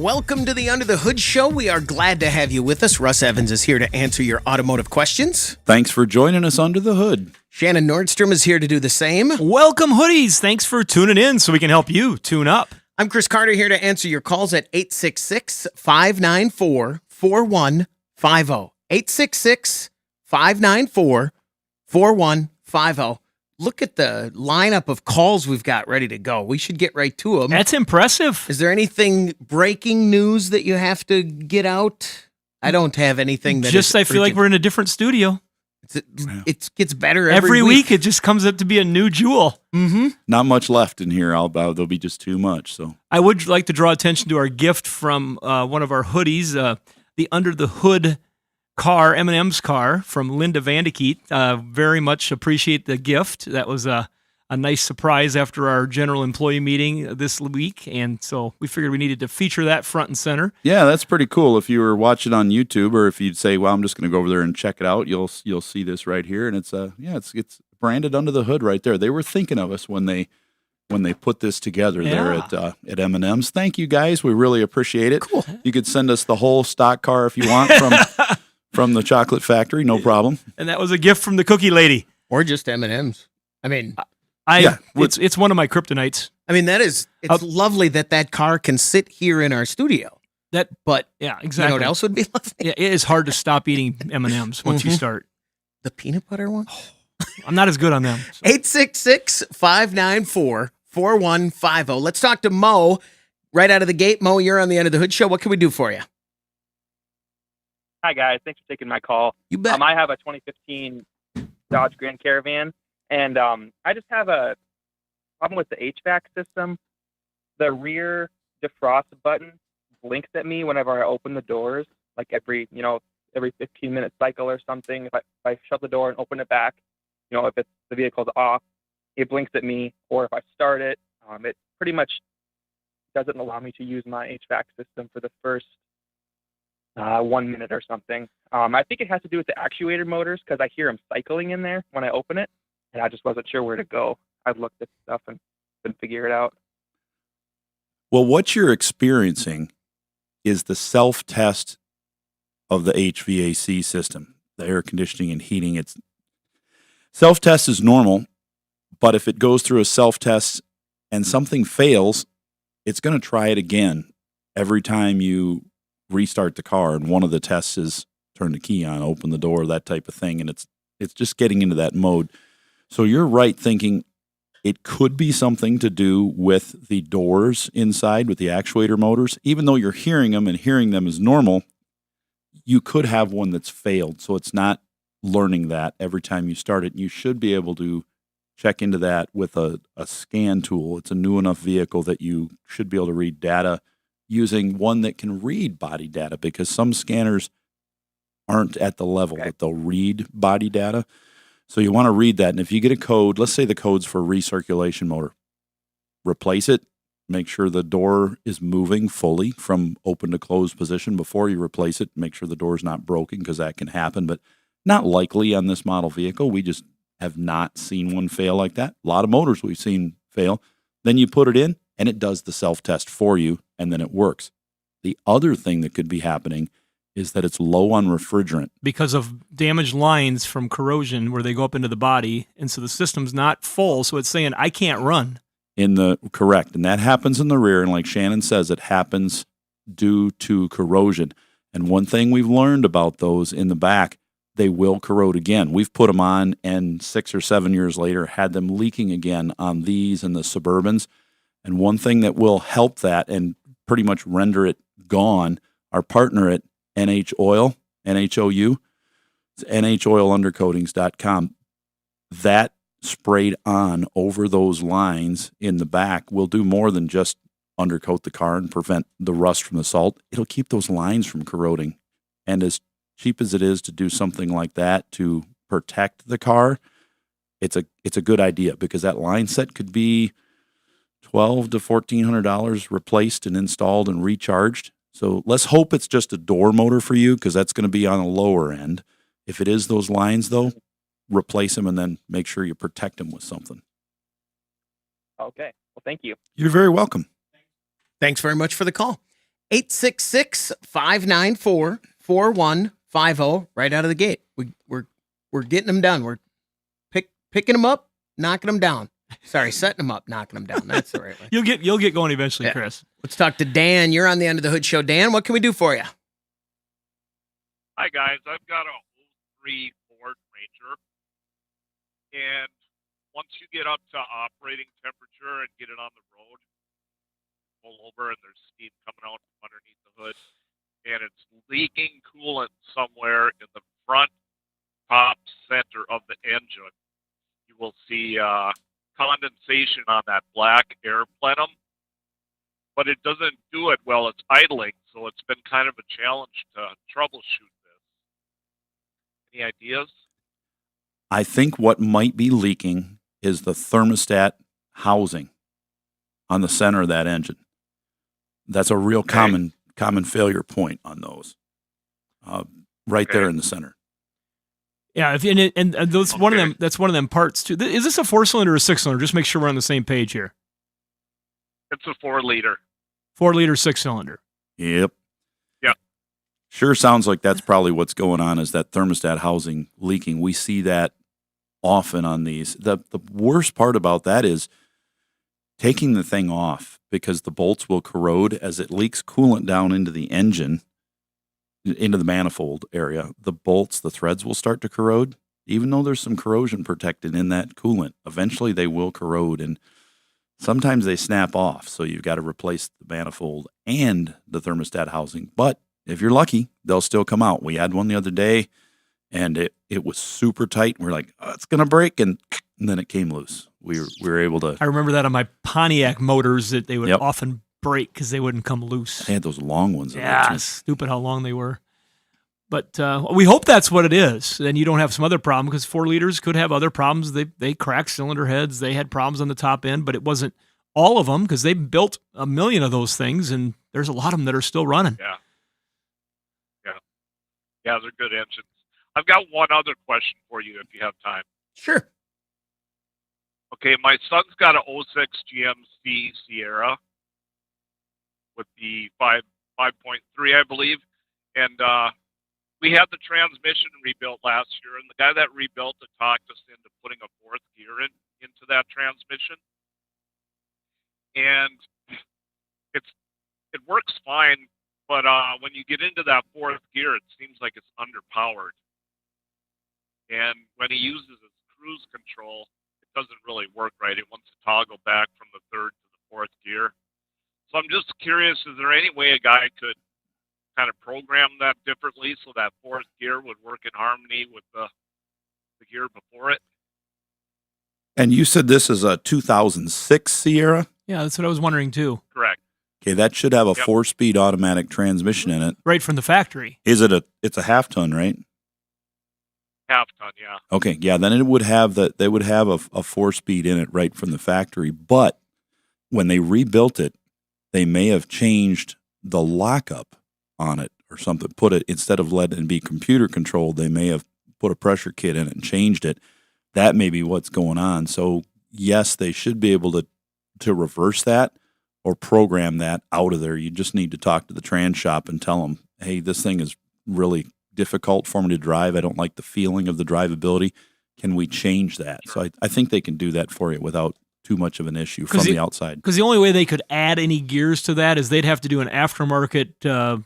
Welcome to the Under the Hood Show. We are glad to have you with us. Russ Evans is here to answer your automotive questions. Thanks for joining us under the hood. Shannon Nordstrom is here to do the same. Welcome, hoodies. Thanks for tuning in so we can help you tune up. I'm Chris Carter here to answer your calls at 866-594-4150. 866-594-4150. Look at the lineup of calls we've got ready to go. We should get right to them. That's impressive. Is there anything breaking news that you have to get out? I don't have anything that I feel like we're in a different studio. It gets better every week. It just comes up to be a new jewel. Mm-hmm. Not much left in here. There'll be just too much. So I would like to draw attention to our gift from one of our hoodies, the Under the Hood car, M&M's car from Linda Vandekeet. Very much appreciate the gift. That was a nice surprise after our general employee meeting this week, and so we figured we needed to feature that front and center. Yeah, that's pretty cool. If you were watching on YouTube, or if you'd say, "Well, I'm just going to go over there and check it out," you'll see this right here, and it's branded Under the Hood right there. They were thinking of us when they put this together there at M&M's. Thank you guys. We really appreciate it. Cool. You could send us the whole stock car if you want from the chocolate factory, no problem. And that was a gift from the cookie lady. Or just M&M's. I mean, it's one of my kryptonites. I mean, it's lovely that car can sit here in our studio. But yeah, exactly. You know what else would be lovely? Yeah, it is hard to stop eating M&M's once you start. The peanut butter one? I'm not as good on them. So. 866-594-4150. Let's talk to Mo right out of the gate. Mo, you're on the Under the Hood Show. What can we do for you? Hi, guys. Thanks for taking my call. You bet. I have a 2015 Dodge Grand Caravan, and I just have a problem with the HVAC system. The rear defrost button blinks at me whenever I open the doors, like every 15-minute cycle or something. If I shut the door and open it back, if the vehicle's off, it blinks at me. Or if I start it, it pretty much doesn't allow me to use my HVAC system for the first 1 minute or something. I think it has to do with the actuator motors because I hear them cycling in there when I open it, and I just wasn't sure where to go. I've looked at stuff and couldn't figure it out. Well, what you're experiencing is the self-test of the HVAC system, the air conditioning and heating. It's self-test is normal, but if it goes through a self-test and something fails, it's going to try it again every time you restart the car, and one of the tests is turn the key on, open the door, that type of thing, and it's just getting into that mode. So you're right thinking it could be something to do with the doors inside with the actuator motors. Even though you're hearing them and hearing them is normal, you could have one that's failed, so it's not learning that every time you start it. You should be able to check into that with a scan tool. It's a new enough vehicle that you should be able to read data using one that can read body data, because some scanners aren't at the level that they'll read body data. So you want to read that. And if you get a code, let's say the code's for recirculation motor, replace it, make sure the door is moving fully from open to closed position before you replace it. Make sure the door's not broken, because that can happen, but not likely on this model vehicle. We just have not seen one fail like that. A lot of motors we've seen fail. Then you put it in, and it does the self-test for you, and then it works. The other thing that could be happening is that it's low on refrigerant. Because of damaged lines from corrosion where they go up into the body, and so the system's not full, so it's saying, I can't run. Correct, and that happens in the rear, and like Shannon says, it happens due to corrosion. And one thing we've learned about those in the back, they will corrode again. We've put them on, and 6 or 7 years later, had them leaking again on these and the Suburbans. And one thing that will help that and pretty much render it gone, our partner at NH Oil, NHOU, it's NHOilundercoatings.com. That sprayed on over those lines in the back will do more than just undercoat the car and prevent the rust from the salt. It'll keep those lines from corroding. And as cheap as it is to do something like that to protect the car, it's a good idea, because that line set could be $1,200 to $1,400 replaced and installed and recharged. So let's hope it's just a door motor for you, because that's going to be on the lower end. If it is those lines, though, replace them and then make sure you protect them with something. Okay. Well, thank you. You're very welcome. Thanks very much for the call. 866-594-4150 right out of the gate. We're getting them done. We're picking them up, knocking them down. Sorry, setting them up, knocking them down. That's the right way. You'll get going eventually, Yeah. Chris. Let's talk to Dan. You're on the End of the Hood show. Dan, what can we do for you? Hi guys, I've got a 03 Ford Ranger, and once you get up to operating temperature and get it on the road, pull over and there's steam coming out from underneath the hood, and it's leaking coolant somewhere in the front top center of the engine. You will see condensation on that black air plenum, but it doesn't do it while it's idling, so it's been kind of a challenge to troubleshoot this. Any ideas? I think what might be leaking is the thermostat housing on the center of that engine. That's a real common failure point on those. Right there in the center. Yeah, and that's one of them. That's one of them parts too. Is this a 4-cylinder or a 6-cylinder? Just make sure we're on the same page here. It's a 4-liter. 4-liter 6-cylinder. Yep. Yeah. Sure sounds like that's probably what's going on, is that thermostat housing leaking. We see that often on these. The worst part about that is taking the thing off, because the bolts will corrode as it leaks coolant down into the engine, into the manifold area. The bolts, the threads will start to corrode, even though there's some corrosion protected in that coolant. Eventually they will corrode, and sometimes they snap off. So you've got to replace the manifold and the thermostat housing. But if you're lucky, they'll still come out. We had one the other day, and it was super tight. We're like, oh, it's going to break, and then it came loose. We were able to. I remember that on my Pontiac motors, that they would Yep. often break because they wouldn't come loose. I had those long ones. in there, Yeah, too. stupid how long they were. But we hope that's what it is. Then you don't have some other problem, because 4-liters could have other problems. They cracked cylinder heads. They had problems on the top end, but it wasn't all of them, because they built 1 million of those things, and there's a lot of them that are still running. Yeah, they're good engines. I've got one other question for you if you have time. Sure. Okay, my son's got an 06 GMC Sierra with the 5.3, I believe, and we had the transmission rebuilt last year, and the guy that rebuilt it talked us into putting a 4th gear into that transmission, and it works fine, but when you get into that 4th gear, it seems like it's underpowered, and when he uses his cruise control, it doesn't really work right. It wants to toggle back from the 3rd to the 4th gear. So I'm just curious, is there any way a guy could kind of program that differently so that 4th gear would work in harmony with the gear before it? And you said this is a 2006 Sierra? Yeah, that's what I was wondering too. Correct. Okay, that should have a Yep. 4-speed automatic transmission in it. Right from the factory. Is it it's a half ton, right? Half ton, yeah. Okay, yeah, then it would have they would have a 4-speed in it right from the factory. But when they rebuilt it, they may have changed the lockup on it or something. Put it, instead of letting it be computer controlled, they may have put a pressure kit in it and changed it. That may be what's going on. So yes, they should be able to reverse that or program that out of there. You just need to talk to the trans shop and tell them, hey, this thing is really difficult for me to drive. I don't like the feeling of the drivability. Can we change that? So I think they can do that for you without too much of an issue from the outside. Because the only way they could add any gears to that is they'd have to do an aftermarket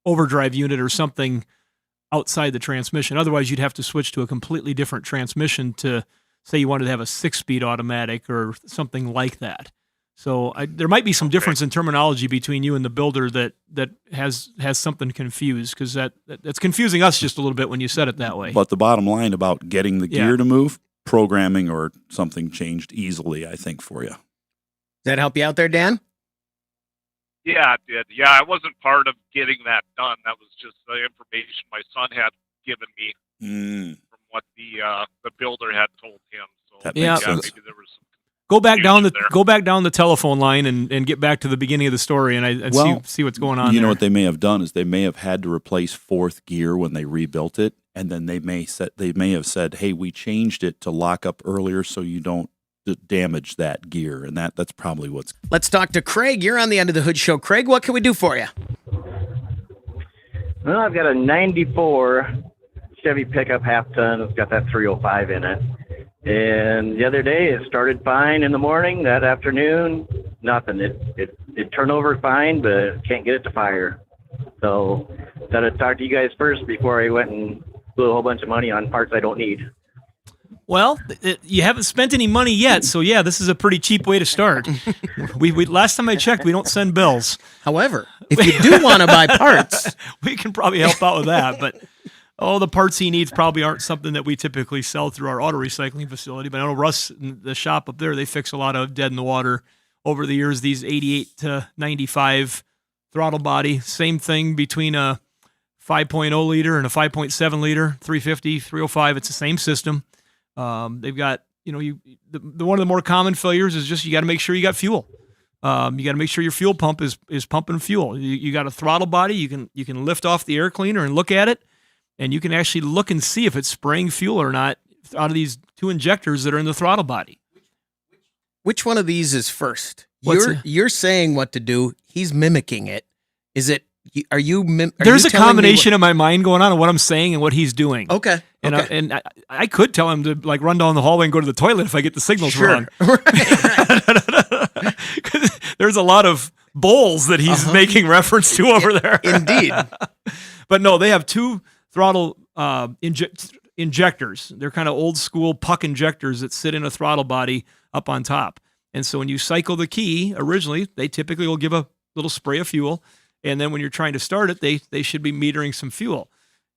overdrive unit or something outside the transmission. Otherwise, you'd have to switch to a completely different transmission to, say, you wanted to have a 6-speed automatic or something like that. So there might be some difference in terminology between you and the builder that has something confused, because that's confusing us just a little bit when you said it that way. But the bottom line about getting the gear to move, programming or something changed easily, I think, for you. Does that help you out there, Dan? Yeah, it did. Yeah, I wasn't part of getting that done. That was just the information my son had given me from what the builder had told him. So That makes sense. maybe there was some. Go back down the telephone line and get back to the beginning of the story and see what's going on. You know what they may have done is they may have had to replace 4th gear when they rebuilt it, and then they may have said, "Hey, we changed it to lock up earlier so you don't damage that gear, and that's probably what's. Let's talk to Craig. You're on the End of the Hood show. Craig, what can we do for you? Well, I've got a 94 Chevy pickup half-ton. It's got that 305 in it. And the other day, it started fine in the morning. That afternoon, nothing. It turned over fine, but can't get it to fire. So thought I'd talk to you guys first before I went and blew a whole bunch of money on parts I don't need. Well, you haven't spent any money yet, so yeah, this is a pretty cheap way to start. We last time I checked, we don't send bills. However, if you do want to buy parts, we can probably help out with that. But the parts he needs probably aren't something that we typically sell through our auto recycling facility. But I know Russ, and the shop up there, they fix a lot of dead in the water over the years. These 88 to 95 throttle body, same thing between a 5.0 liter and a 5.7 liter, 350, 305. It's the same system. They've got, one of the more common failures is just you got to make sure you got fuel. You got to make sure your fuel pump is pumping fuel. You got a throttle body. You can lift off the air cleaner and look at it, and you can actually look and see if it's spraying fuel or not out of these two injectors that are in the throttle body. Which one of these is first? What's You're saying what to do. He's mimicking it. Is it? Are you? There's a combination in my mind going on of what I'm saying and what he's doing. Okay. And I could tell him to like run down the hallway and go to the toilet if I get the signals wrong. Right. There's a lot of bowls that he's making reference to over there. Indeed. But no, they have two throttle injectors. They're kind of old school puck injectors that sit in a throttle body up on top. And so when you cycle the key, originally, they typically will give a little spray of fuel. And then when you're trying to start it, they should be metering some fuel.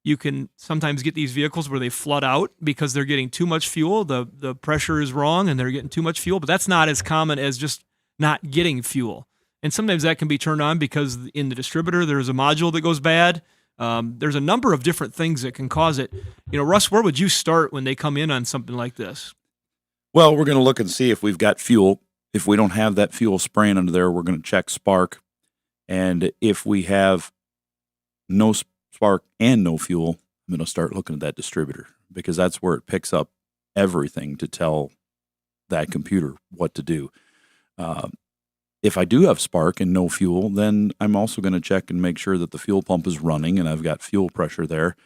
You can sometimes get these vehicles where they flood out because they're getting too much fuel. The pressure is wrong and they're getting too much fuel, but that's not as common as just not getting fuel. And sometimes that can be turned on because in the distributor, there's a module that goes bad. There's a number of different things that can cause it. Russ, where would you start when they come in on something like this? Well, we're going to look and see if we've got fuel. If we don't have that fuel spraying under there, we're going to check spark. And if we have no spark and no fuel, I'm going to start looking at that distributor because that's where it picks up everything to tell that computer what to do. If I do have spark and no fuel, then I'm also going to check and make sure that the fuel pump is running and I've got fuel pressure there.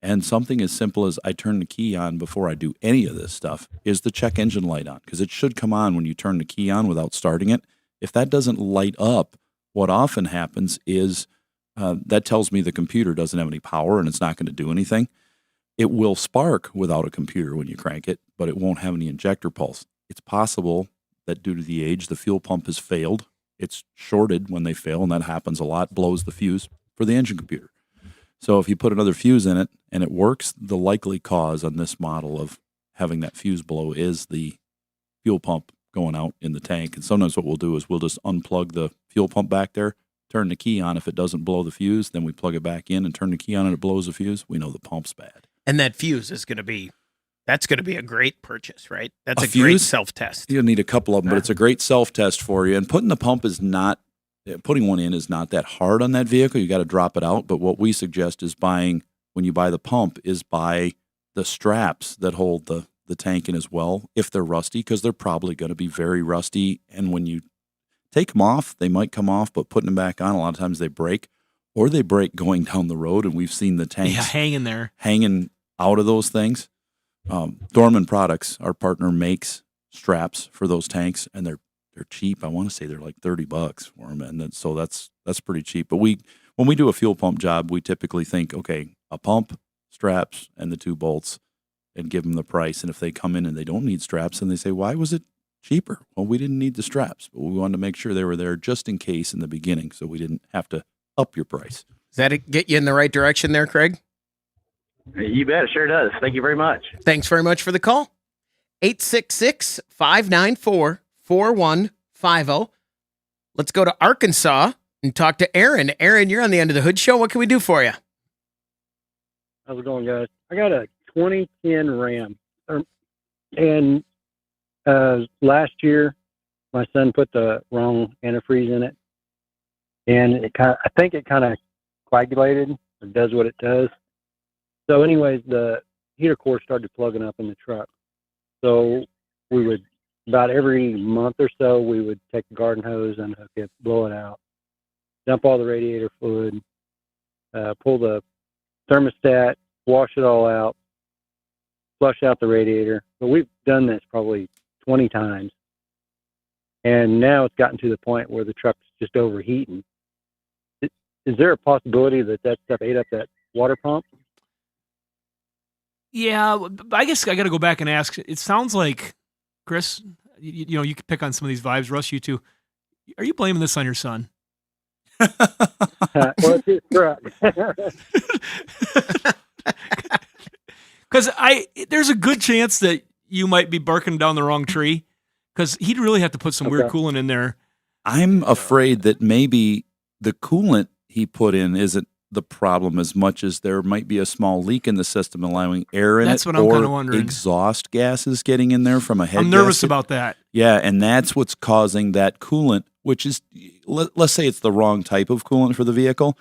And something as simple as I turn the key on before I do any of this stuff is the check engine light on, because it should come on when you turn the key on without starting it. If that doesn't light up, what often happens is that tells me the computer doesn't have any power and it's not going to do anything. It will spark without a computer when you crank it, but it won't have any injector pulse. It's possible that due to the age, the fuel pump has failed. It's shorted when they fail, and that happens a lot, blows the fuse for the engine computer. So if you put another fuse in it and it works, the likely cause on this model of having that fuse blow is the fuel pump going out in the tank. And sometimes what we'll do is we'll just unplug the fuel pump back there, turn the key on. If it doesn't blow the fuse, then we plug it back in and turn the key on and it blows the fuse. We know the pump's bad. And that fuse is going to be a great purchase, right? That's a fuse, great self-test. You'll need a couple of them, but it's a great self-test for you. And putting one in is not that hard on that vehicle. You got to drop it out. But what we suggest is when you buy the pump, is buy the straps that hold the tank in as well, if they're rusty, because they're probably going to be very rusty. And when you take them off, they might come off, but putting them back on, a lot of times they break, or they break going down the road. And we've seen the tanks hanging out of those things. Dorman Products, our partner, makes straps for those tanks, and they're cheap. I want to say they're like $30 for them, and so that's pretty cheap. But when we do a fuel pump job, we typically think, okay, a pump, straps, and the 2 bolts, and give them the price. And if they come in and they don't need straps, and they say, why was it cheaper? Well, we didn't need the straps, but we wanted to make sure they were there just in case in the beginning, so we didn't have to up your price. Does that get you in the right direction there, Craig? You bet. It sure does. Thank you very much. Thanks very much for the call. 866-594-4150. Let's go to Arkansas and talk to Aaron. Aaron, you're on the End of the Hood show. What can we do for you? How's it going, guys? I got a 2010 Ram. And last year, my son put the wrong antifreeze in it. And I think it kind of coagulated or does what it does. So anyways, the heater core started plugging up in the truck. So we would about every month or so, we would take the garden hose and hook it, blow it out, dump all the radiator fluid, pull the thermostat, wash it all out, flush out the radiator. But we've done this probably 20 times. And now it's gotten to the point where the truck's just overheating. Is there a possibility that stuff ate up that water pump? Yeah, I guess I got to go back and ask. It sounds like, Chris, you know, you could pick on some of these vibes. Russ, you too. Are you blaming this on your son? Well, it's his truck. Because there's a good chance that you might be barking down the wrong tree. Because he'd really have to put some weird coolant in there. I'm afraid that maybe the coolant he put in isn't the problem as much as there might be a small leak in the system allowing air in That's it, what I'm or kinda wondering. exhaust gases getting in there from a head I'm nervous gasket. about that. Yeah, and that's what's causing that coolant, which is, let's say it's the wrong type of coolant for the vehicle.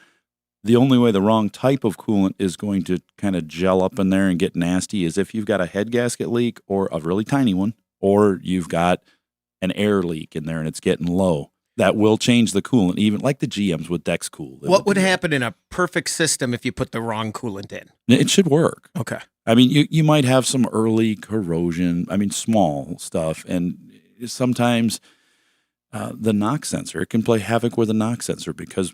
The only way the wrong type of coolant is going to kind of gel up in there and get nasty is if you've got a head gasket leak or a really tiny one, or you've got an air leak in there and it's getting low. That will change the coolant, even like the GMs with DexCool. What would happen in a perfect system if you put the wrong coolant in? It should work. Okay. I mean, you might have some early corrosion, small stuff, and sometimes the knock sensor, it can play havoc with a knock sensor because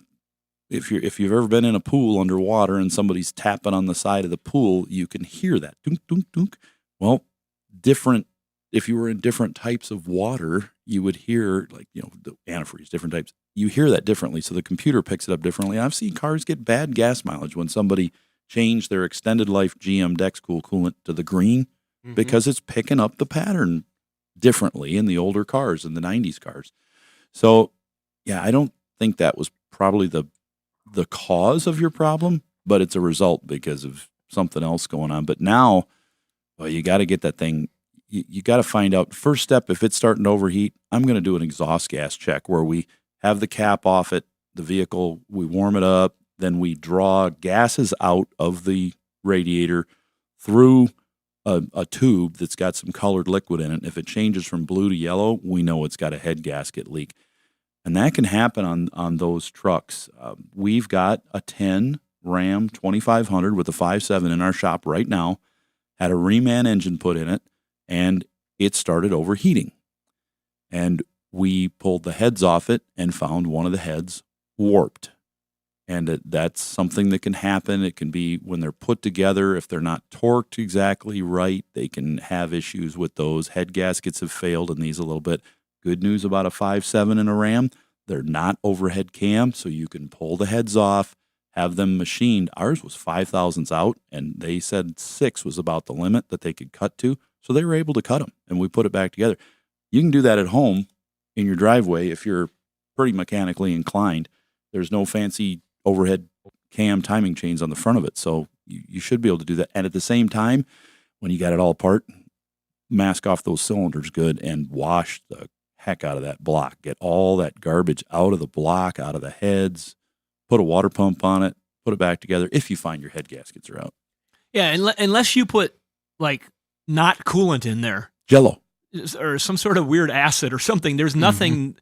if you've ever been in a pool underwater and somebody's tapping on the side of the pool, you can hear that. Dunk, dunk, dunk. Well, if you were in different types of water, you would hear, like, the antifreeze, different types. You hear that differently, so the computer picks it up differently. I've seen cars get bad gas mileage when somebody changed their extended life GM DexCool coolant to the green because it's picking up the pattern differently in the older cars, in the 90s cars. So, yeah, I don't think that was probably the cause of your problem, but it's a result because of something else going on. But now, well, you got to get that thing. You got to find out, first step, if it's starting to overheat, I'm going to do an exhaust gas check where we have the cap off it, the vehicle, we warm it up, then we draw gases out of the radiator through a tube that's got some colored liquid in it. If it changes from blue to yellow, we know it's got a head gasket leak. And that can happen on those trucks. We've got a 10 Ram 2500 with a 5.7 in our shop right now, had a Reman engine put in it, and it started overheating. And we pulled the heads off it and found one of the heads warped. And that's something that can happen. It can be when they're put together, if they're not torqued exactly right, they can have issues with those. Head gaskets have failed in these a little bit. Good news about a 5.7 and a Ram, they're not overhead cam, so you can pull the heads off, have them machined. Ours was 5 thousandths out, and they said 6 was about the limit that they could cut to. So they were able to cut them, and we put it back together. You can do that at home in your driveway if you're pretty mechanically inclined. There's no fancy overhead cam timing chains on the front of it, so you should be able to do that. And at the same time, when you got it all apart, mask off those cylinders good and wash the heck out of that block. Get all that garbage out of the block, out of the heads, put a water pump on it, put it back together if you find your head gaskets are out. Yeah, Unless you put, like, not coolant in there. Jello. Or some sort of weird acid or something. There's nothing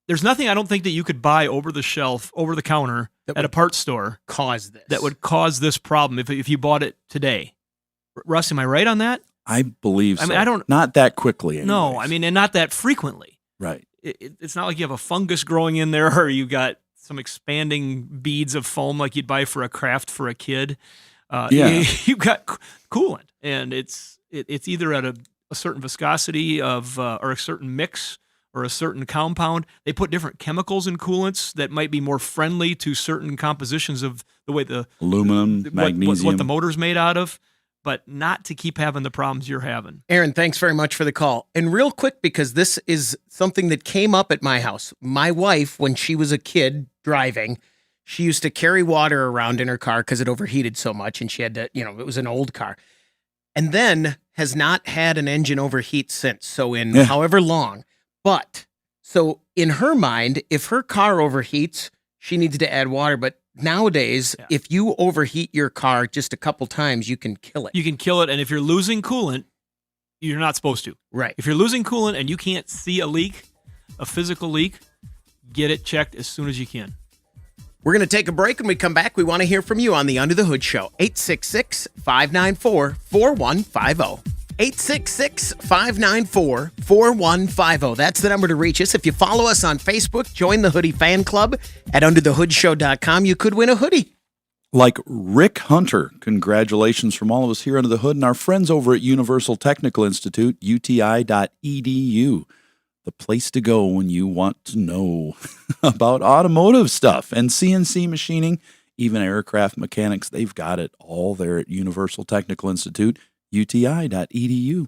I don't think that you could buy over the shelf, over the counter at a parts store that would cause this problem if you bought it today. Russ, am I right on that? I believe so. I mean, I don't... Not that quickly anyways. No, I mean, and not that frequently. Right. It's not like you have a fungus growing in there or you got some expanding beads of foam like you'd buy for a craft for a kid. You've got coolant, and it's either at a certain viscosity of or a certain mix or a certain compound. They put different chemicals in coolants that might be more friendly to certain compositions of the way the aluminum, magnesium, what the motor's made out of, but not to keep having the problems you're having. Aaron, thanks very much for the call. And real quick, because this is something that came up at my house. My wife, when she was a kid driving, she used to carry water around in her car because it overheated so much, and she had to, it was an old car. And then has not had an engine overheat since. So in however long. But so in her mind, if her car overheats, she needs to add water. But nowadays, if you overheat your car just a couple times, you can kill it. You can kill it. And if you're losing coolant, You're not supposed to. Right. If you're losing coolant and you can't see a leak, a physical leak, get it checked as soon as you can. We're going to take a break. When we come back, we want to hear from you on the Under the Hood Show. 866-594-4150. 866-594-4150. That's the number to reach us. If you follow us on Facebook, join the Hoodie Fan Club at underthehoodshow.com. You could win a hoodie. Like Rick Hunter, congratulations from all of us here under the hood and our friends over at Universal Technical Institute, uti.edu. The place to go when you want to know about automotive stuff and CNC machining, even aircraft mechanics. They've got it all there at Universal Technical Institute, uti.edu.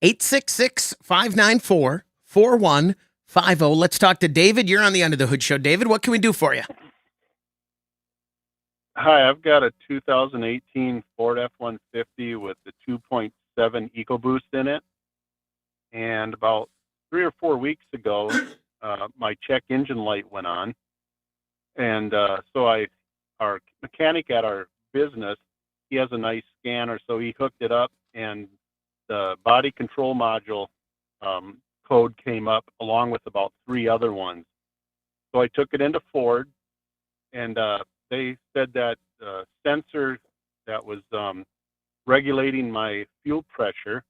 866-594-4150. Let's talk to David. You're on the Under the Hood Show. David, what can we do for you? Hi, I've got a 2018 Ford F150 with the 2.7 EcoBoost in it. And about 3 or 4 weeks ago, my check engine light went on. And so our mechanic at our business, he has a nice scanner, so he hooked it up, and the body control module code came up along with about 3 other ones. So I took it into Ford, and they said that the sensor that was regulating my fuel pressure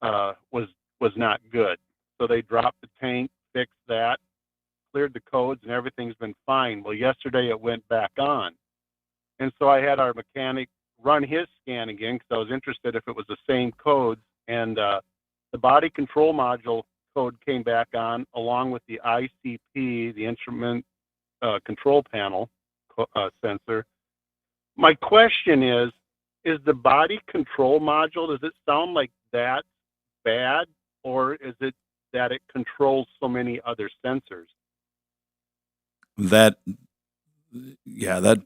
was not good. So they dropped the tank, fixed that, cleared the codes, and everything's been fine. Well, yesterday it went back on. And so I had our mechanic run his scan again because I was interested if it was the same codes. And the body control module code came back on along with the ICP, the instrument control panel sensor. My question is the body control module, does it sound like that's bad, or is it that it controls so many other sensors? That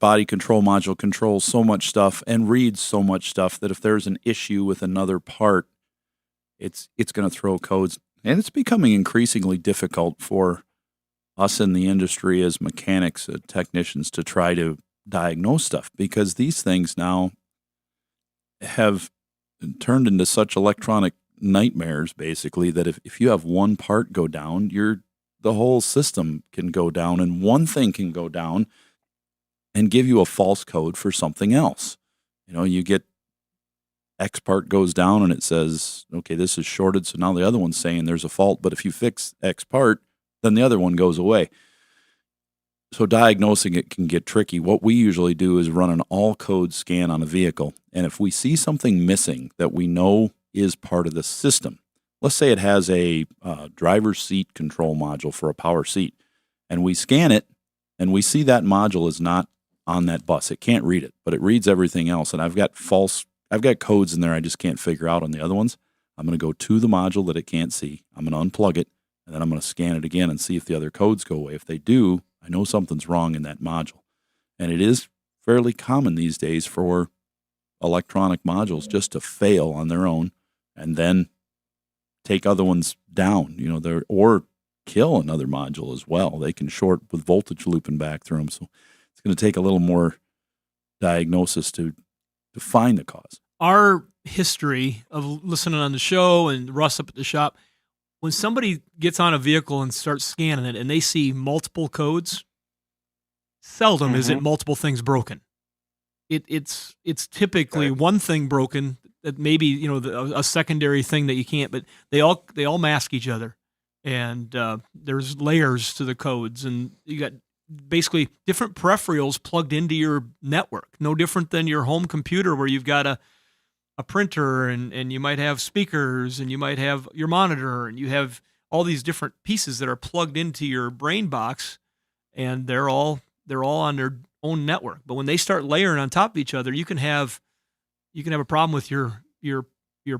body control module controls so much stuff and reads so much stuff that if there's an issue with another part, it's going to throw codes. And it's becoming increasingly difficult for us in the industry as mechanics, technicians, to try to diagnose stuff, because these things now have turned into such electronic nightmares, basically, that if you have one part go down, the whole system can go down, and one thing can go down and give you a false code for something else. You know, you get X part goes down and it says, okay, this is shorted, so now the other one's saying there's a fault, but if you fix X part, then the other one goes away. So diagnosing it can get tricky. What we usually do is run an all-code scan on a vehicle, and if we see something missing that we know is part of the system, let's say it has a driver's seat control module for a power seat, and we scan it, and we see that module is not on that bus. It can't read it, but it reads everything else, and I've got codes in there I just can't figure out on the other ones. I'm going to go to the module that it can't see. I'm going to unplug it, and then I'm going to scan it again and see if the other codes go away. If they do, I know something's wrong in that module. And it is fairly common these days for electronic modules just to fail on their own and then take other ones down, or kill another module as well. They can short with voltage looping back through them. So it's going to take a little more diagnosis to find the cause. Our history of listening on the show and Russ up at the shop, when somebody gets on a vehicle and starts scanning it and they see multiple codes, seldom is it multiple things broken. It's typically one thing broken that maybe, a secondary thing that you can't, but they all mask each other. And there's layers to the codes, and you got basically different peripherals plugged into your network. No different than your home computer where you've got a printer and you might have speakers and you might have your monitor and you have all these different pieces that are plugged into your brain box, and they're all on their own network. But when they start layering on top of each other, you can have a problem with your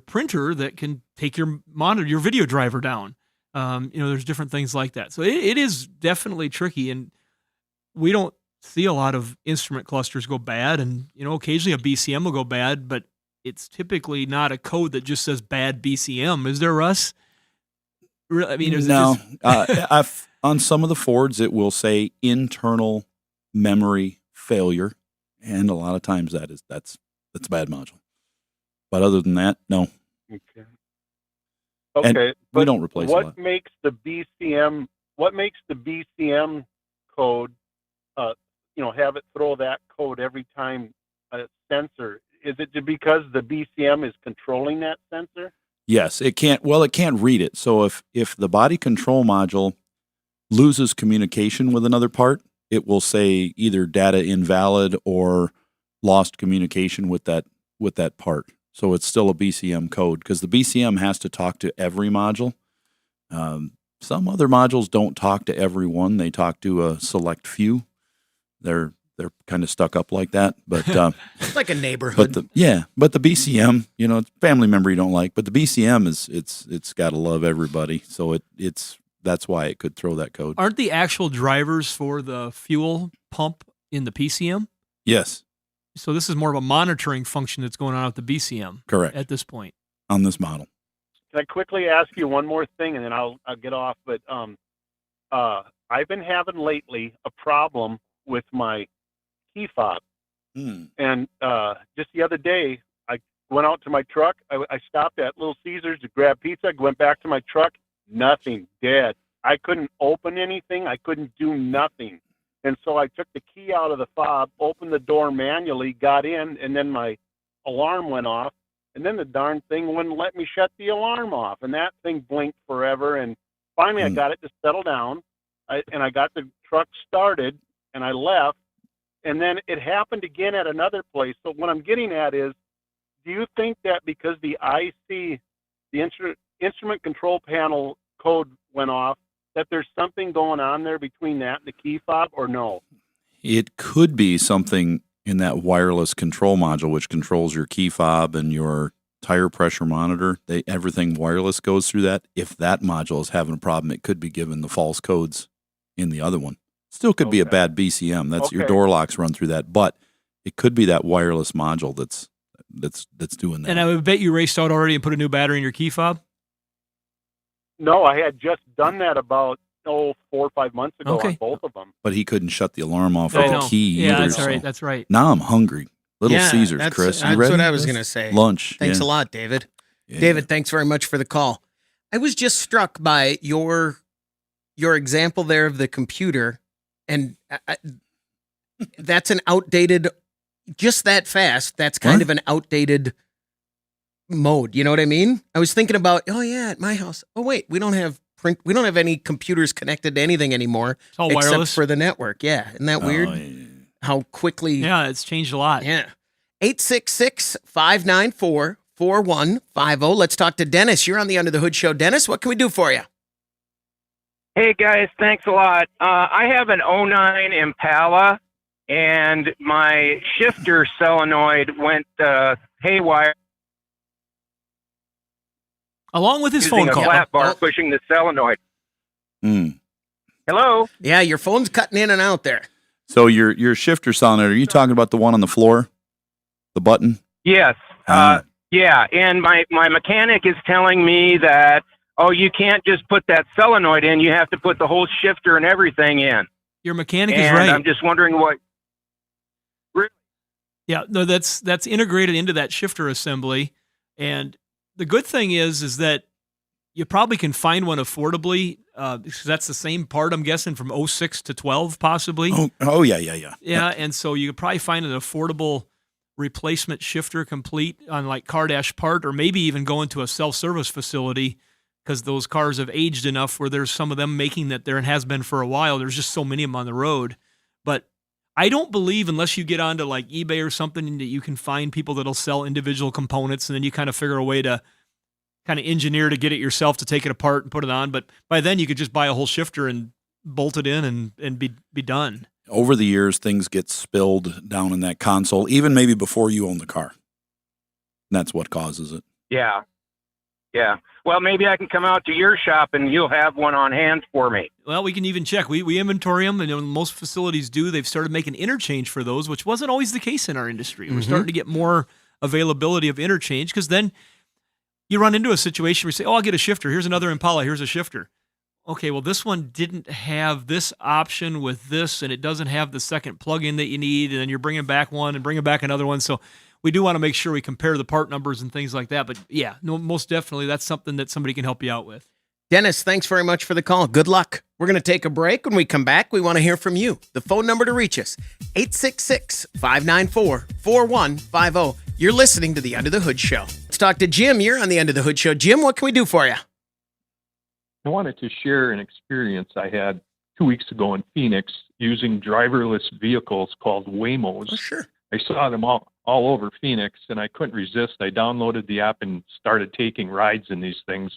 printer that can take your monitor, your video driver down. There's different things like that. So it is definitely tricky, and we don't see a lot of instrument clusters go bad, and occasionally a BCM will go bad, but it's typically not a code that just says bad BCM. Is there, Russ? I mean, no. On some of the Fords, it will say internal memory failure, and a lot of times that's a bad module. But other than that, no. Okay. Okay, we but don't replace a lot. what makes the BCM code, have it throw that code every time a sensor? Is it because the BCM is controlling that sensor? Yes, it can't. Well, it can't read it. So if the body control module loses communication with another part, it will say either data invalid or lost communication with that part. So it's still a BCM code because the BCM has to talk to every module. Some other modules don't talk to every one; they talk to a select few. They're kind of stuck up like that, but It's like a neighborhood. but the BCM, it's a family member you don't like, but the BCM it's got to love everybody. So that's why it could throw that code. Aren't the actual drivers for the fuel pump in the PCM? Yes, So this is more of a monitoring function that's going on with the BCM correct. at this point. On this model. Can I quickly ask you one more thing, and then I'll get off? But I've been having lately a problem with my key fob, and just the other day I went out to my truck. I stopped at Little Caesars to grab pizza. Went back to my truck. Nothing. Dead. I couldn't open anything. I couldn't do nothing. And so I took the key out of the fob, opened the door manually, got in, and then my alarm went off. And then the darn thing wouldn't let me shut the alarm off. And that thing blinked forever. And finally I got it to settle down. And I got the truck started, and I left. And then it happened again at another place. So what I'm getting at is, do you think that because the IC, the instrument control panel code went off, that there's something going on there between that and the key fob, or no? It could be something in that wireless control module, which controls your key fob and your tire pressure monitor. Everything wireless goes through that. If that module is having a problem, it could be given the false codes in the other one. Still could be a bad BCM. That's your door locks run through that, but it could be that wireless module that's doing that. And I would bet you raced out already and put a new battery in your key fob? No, I had just done that about 4 or 5 months ago on both of them. But he couldn't shut the alarm off I with know. the key Yeah, either. that's right. That's right. Now I'm hungry. Little Caesars, that's, Chris. You That's ready? what I was going to say. Lunch. Thanks yeah. a lot, David. Yeah. David, thanks very much for the call. I was just struck by your example there of the computer, and that's an outdated, just that fast, that's kind of an outdated mode. You know what I mean? I was thinking about, at my house. Oh, wait, we don't have any computers connected to anything anymore. It's all except wireless. for the network. Yeah. Isn't that weird? Yeah. How quickly. Yeah, it's changed a lot. Yeah. 866-594-4150. Let's talk to Dennis. You're on the Under the Hood Show. Dennis, what can we do for you? Hey, guys, thanks a lot. I have an 09 Impala, and my shifter solenoid went haywire. Along with his using phone a call. flat bar pushing the solenoid. Hello? Yeah, your phone's cutting in and out there. So your shifter solenoid, are you talking about the one on the floor? The button? Yes. Yeah, and my mechanic is telling me that, you can't just put that solenoid in. You have to put the whole shifter and everything in. Your mechanic and is right. I'm just wondering what... Yeah, no, that's integrated into that shifter assembly. And the good thing is that you probably can find one affordably. Because that's the same part, I'm guessing, from 06 to 12, possibly. Oh yeah. Yeah, and so you could probably find an affordable replacement shifter complete on like Car Dash Part, or maybe even go into a self-service facility, because those cars have aged enough where there's some of them making that there and has been for a while. There's just so many of them on the road. But I don't believe, unless you get onto like eBay or something, that you can find people that'll sell individual components, and then you kind of figure a way to kind of engineer to get it yourself to take it apart and put it on. But by then you could just buy a whole shifter and bolt it in and be done. Over the years, things get spilled down in that console, even maybe before you own the car. And that's what causes it. Yeah. Well, maybe I can come out to your shop and you'll have one on hand for me. Well, we can even check. We inventory them, and most facilities do. They've started making interchange for those, which wasn't always the case in our industry. We're starting to get more availability of interchange, because then you run into a situation where you say, I'll get a shifter. Here's another Impala. Here's a shifter. Okay, well, this one didn't have this option with this, and it doesn't have the second plug-in that you need, and then you're bringing back one and bringing back another one. So we do want to make sure we compare the part numbers and things like that. But yeah, no, most definitely that's something that somebody can help you out with. Dennis, thanks very much for the call. Good luck. We're going to take a break. When we come back, we want to hear from you. The phone number to reach us, 866-594-4150. You're listening to the Under the Hood Show. Let's talk to Jim. You're on the Under the Hood Show. Jim, what can we do for you? I wanted to share an experience I had 2 weeks ago in Phoenix using driverless vehicles called WAMOs. Oh, sure. I saw them all over Phoenix, and I couldn't resist. I downloaded the app and started taking rides in these things.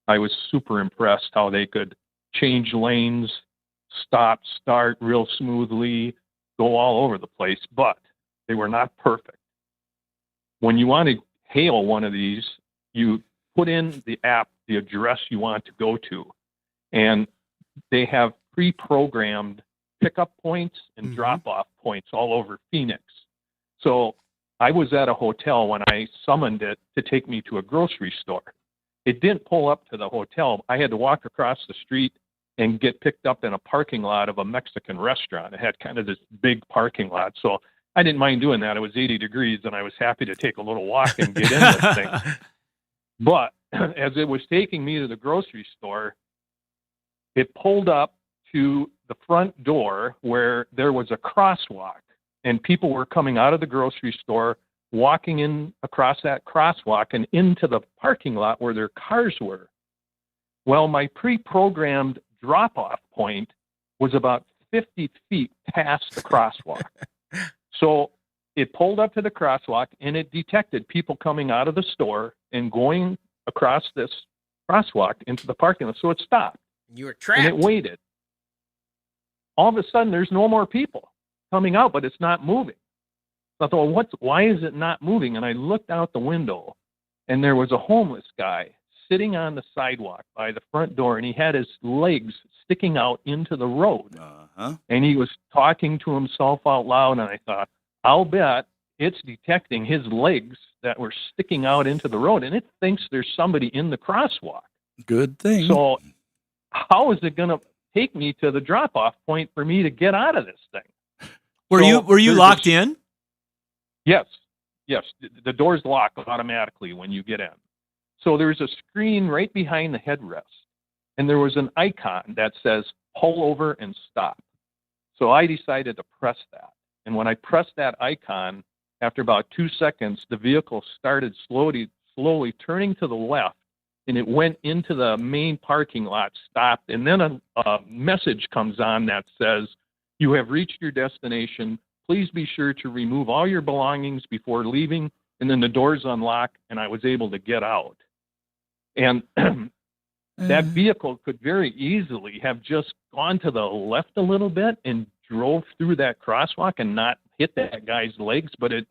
I was super impressed how they could change lanes, stop, start real smoothly, go all over the place, but they were not perfect. When you want to hail one of these, you put in the app the address you want to go to, and they have pre-programmed pickup points and drop-off points all over Phoenix. So I was at a hotel when I summoned it to take me to a grocery store. It didn't pull up to the hotel. I had to walk across the street and get picked up in a parking lot of a Mexican restaurant. It had kind of this big parking lot. So I didn't mind doing that. It was 80 degrees, and I was happy to take a little walk and get in this thing. But as it was taking me to the grocery store, it pulled up to the front door where there was a crosswalk, and people were coming out of the grocery store, walking in across that crosswalk and into the parking lot where their cars were. Well, my pre-programmed drop-off point was about 50 feet past the crosswalk. So it pulled up to the crosswalk, and it detected people coming out of the store and going across this crosswalk into the parking lot. So it stopped. You were trapped. And it waited. All of a sudden, there's no more people coming out, but it's not moving. So I thought, well, why is it not moving? And I looked out the window, and there was a homeless guy sitting on the sidewalk by the front door, and he had his legs sticking out into the road. And he was talking to himself out loud, and I thought, I'll bet it's detecting his legs that were sticking out into the road, and it thinks there's somebody in the crosswalk. Good thing. So how is it going to take me to the drop-off point for me to get out of this thing? Were you locked in? Yes. The doors lock automatically when you get in. So there's a screen right behind the headrest, and there was an icon that says pull over and stop. So I decided to press that. And when I pressed that icon, after about 2 seconds, the vehicle started slowly turning to the left, and it went into the main parking lot, stopped, and then a message comes on that says, you have reached your destination. Please be sure to remove all your belongings before leaving. And then the doors unlock, and I was able to get out. And that vehicle could very easily have just gone to the left a little bit and drove through that crosswalk and not hit that guy's legs, but it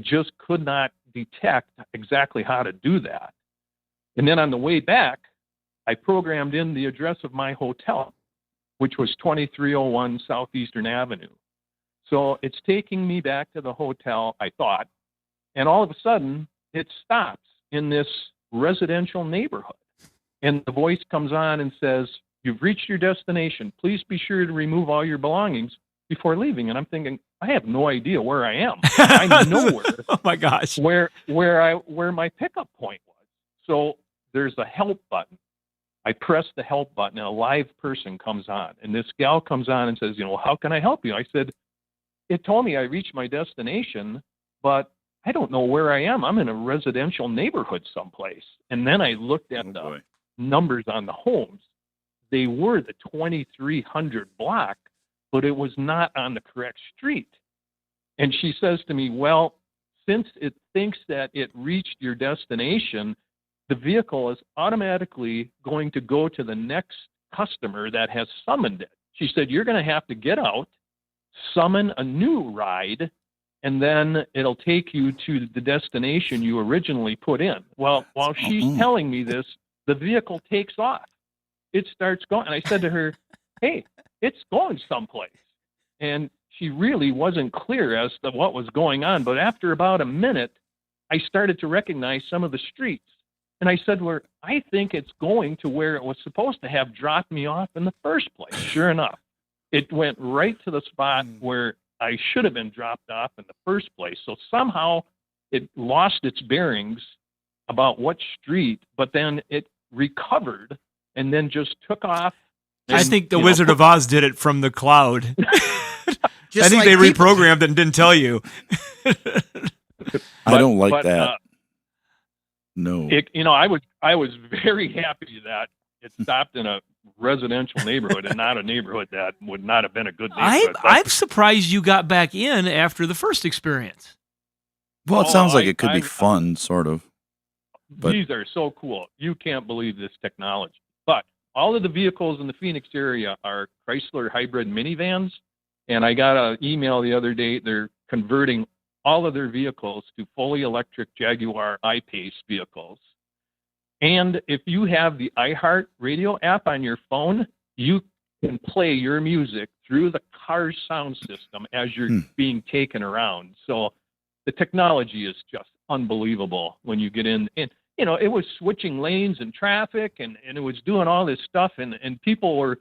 just could not detect exactly how to do that. And then on the way back, I programmed in the address of my hotel, which was 2301 Southeastern Avenue. So it's taking me back to the hotel, I thought, and all of a sudden it stops in this residential neighborhood. And the voice comes on and says, you've reached your destination. Please be sure to remove all your belongings before leaving. And I'm thinking, I have no idea where I am. I'm nowhere. Oh my gosh. Where my pickup point was. So there's a help button. I press the help button, and a live person comes on. And this gal comes on and says, how can I help you? I said, it told me I reached my destination, but I don't know where I am. I'm in a residential neighborhood someplace. And then I looked at the numbers on the homes. They were the 2300 block, but it was not on the correct street. And she says to me, well, since it thinks that it reached your destination, the vehicle is automatically going to go to the next customer that has summoned it. She said, you're going to have to get out, summon a new ride, and then it'll take you to the destination you originally put in. Well, while she's telling me this, the vehicle takes off. It starts going. And I said to her, hey, it's going someplace. And she really wasn't clear as to what was going on. But after about a minute, I started to recognize some of the streets. And I said to her, I think it's going to where it was supposed to have dropped me off in the first place. Sure enough, it went right to the spot where I should have been dropped off in the first place. So somehow it lost its bearings about what street, but then it recovered and then just took off. I think the Wizard of Oz did it from the cloud. I think they reprogrammed it and didn't tell you. I don't like that. No. I was very happy that it stopped in a residential neighborhood and not a neighborhood that would not have been a good neighborhood. I'm surprised you got back in after the first experience. Well, it sounds like it could be fun, sort of. But these are so cool. You can't believe this technology. But all of the vehicles in the Phoenix area are Chrysler hybrid minivans. And I got an email the other day. They're converting all of their vehicles to fully electric Jaguar I-Pace vehicles. And if you have the iHeart radio app on your phone, you can play your music through the car's sound system as you're being taken around. So the technology is just unbelievable when you get in. And, it was switching lanes and traffic, and it was doing all this stuff, and people were,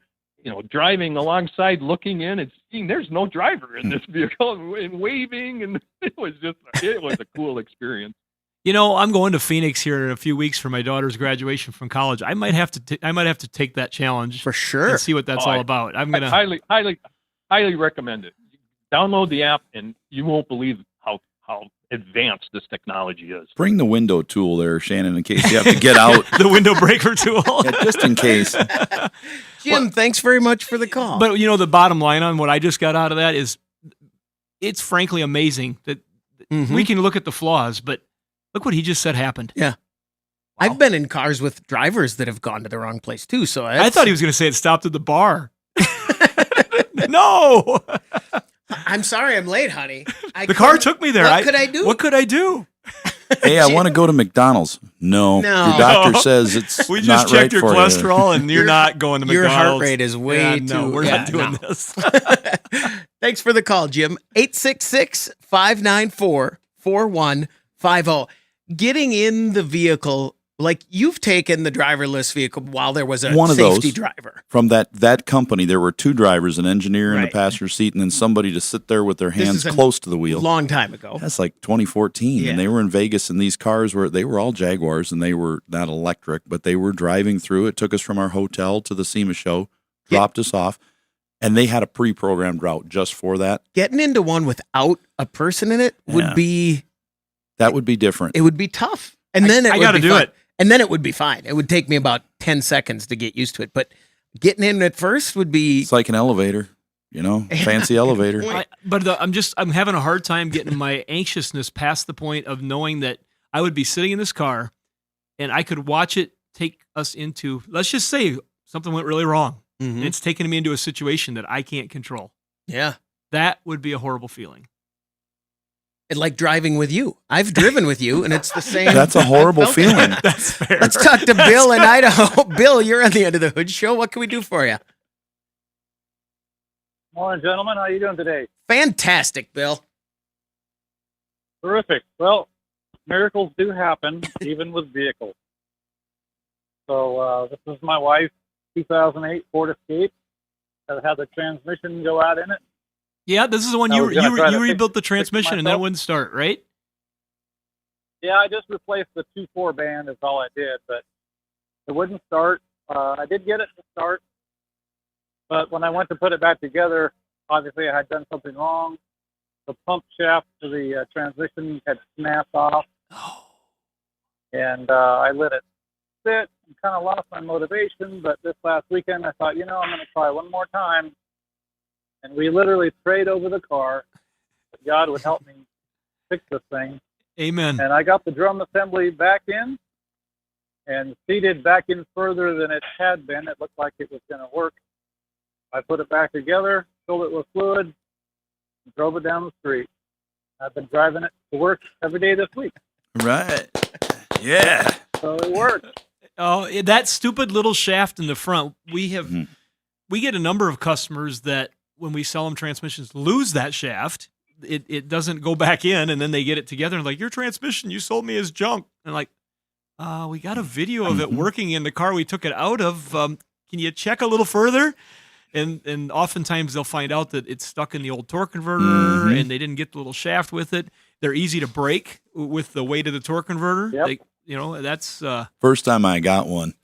driving alongside, looking in and seeing there's no driver in this vehicle and waving, and it was a cool experience. I'm going to Phoenix here in a few weeks for my daughter's graduation from college. I might have to take that challenge for sure and see what that's all about. I'm gonna highly recommend it. Download the app, and you won't believe how advanced this technology is. Bring the window tool there, Shannon, in case you have to get out. The window breaker tool. Yeah, just in case. Jim, thanks very much for the call. But the bottom line on what I just got out of that is it's frankly amazing that we can look at the flaws, but look what he just said happened. Yeah. Wow. I've been in cars with drivers that have gone to the wrong place too. So I thought he was going to say it stopped at the bar. No. I'm sorry I'm late, honey. The car took me there. What could I do? What could I do? Hey, I want to go to McDonald's. No. Your doctor says it's we not just checked right your for cholesterol, and you're not going to McDonald's. Your heart rate is way too. No, we're not doing this. Thanks for the call, Jim. 866-594-4150. Getting in the vehicle, like you've taken the driverless vehicle while there was a safety driver. From that company, there were two drivers, an engineer in the passenger seat, and then somebody to sit there with their hands close to the wheel. Long time ago. That's like 2014, and they were in Vegas, and these cars they were all Jaguars, and they were not electric, but they were driving through. It took us from our hotel to the SEMA show, dropped us off, and they had a pre-programmed route just for that. Getting into one without a person in it would be... That would be different. It would be tough. And then I got to do it. And then it would be fine. It would take me about 10 seconds to get used to it. But getting in at first would be... It's like an elevator, fancy elevator. I'm having a hard time getting my anxiousness past the point of knowing that I would be sitting in this car and I could watch it take us into, let's just say something went really wrong. Mm-hmm. And it's taking me into a situation that I can't control. Yeah. That would be a horrible feeling. It's like driving with you. I've driven with you, and it's the same. That's a horrible feeling. That's fair. Let's talk to Bill in Idaho. Bill, you're on the End of the Hood show. What can we do for you? Morning, gentlemen. How are you doing today? Fantastic, Bill. Terrific. Well, miracles do happen, even with vehicles. So this is my wife's 2008 Ford Escape. I had the transmission go out in it. Yeah, this is the one you rebuilt the transmission and that wouldn't start, right? Yeah, I just replaced the 2.4 band is all I did, but it wouldn't start. I did get it to start, but when I went to put it back together, obviously I had done something wrong. The pump shaft to the transmission had snapped off, and I let it sit and kind of lost my motivation, but this last weekend I thought, I'm going to try one more time. And we literally prayed over the car that God would help me fix this thing. Amen. And I got the drum assembly back in and seated back in further than it had been. It looked like it was going to work. I put it back together, filled it with fluid, and drove it down the street. I've been driving it to work every day this week. Right. Yeah. So it worked. Oh, that stupid little shaft in the front. We get a number of customers that when we sell them transmissions, lose that shaft. It doesn't go back in, and then they get it together and like, your transmission you sold me is junk. And like, we got a video of it working in the car we took it out of. Can you check a little further? and oftentimes they'll find out that it's stuck in the old torque converter Mhm. and they didn't get the little shaft with it. They're easy to break with the weight of the torque converter. Yep. That's First time I got one,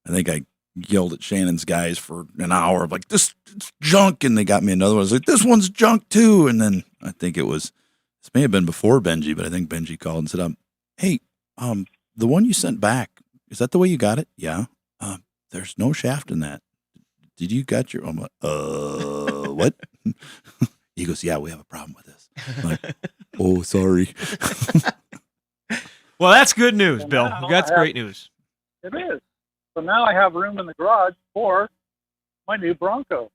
I think I yelled at Shannon's guys for an hour, like, this it's junk. And they got me another one. I was like, this one's junk too. And then I think this may have been before Benji, but I think Benji called and said, hey, the one you sent back, is that the way you got it? Yeah. There's no shaft in that. Did you got your, I'm like, what? He goes, yeah, we have a problem with this. I'm like, oh, sorry. well, that's good news, Well, Bill. now That's I have- great news. It is. So now I have room in the garage for my new Bronco.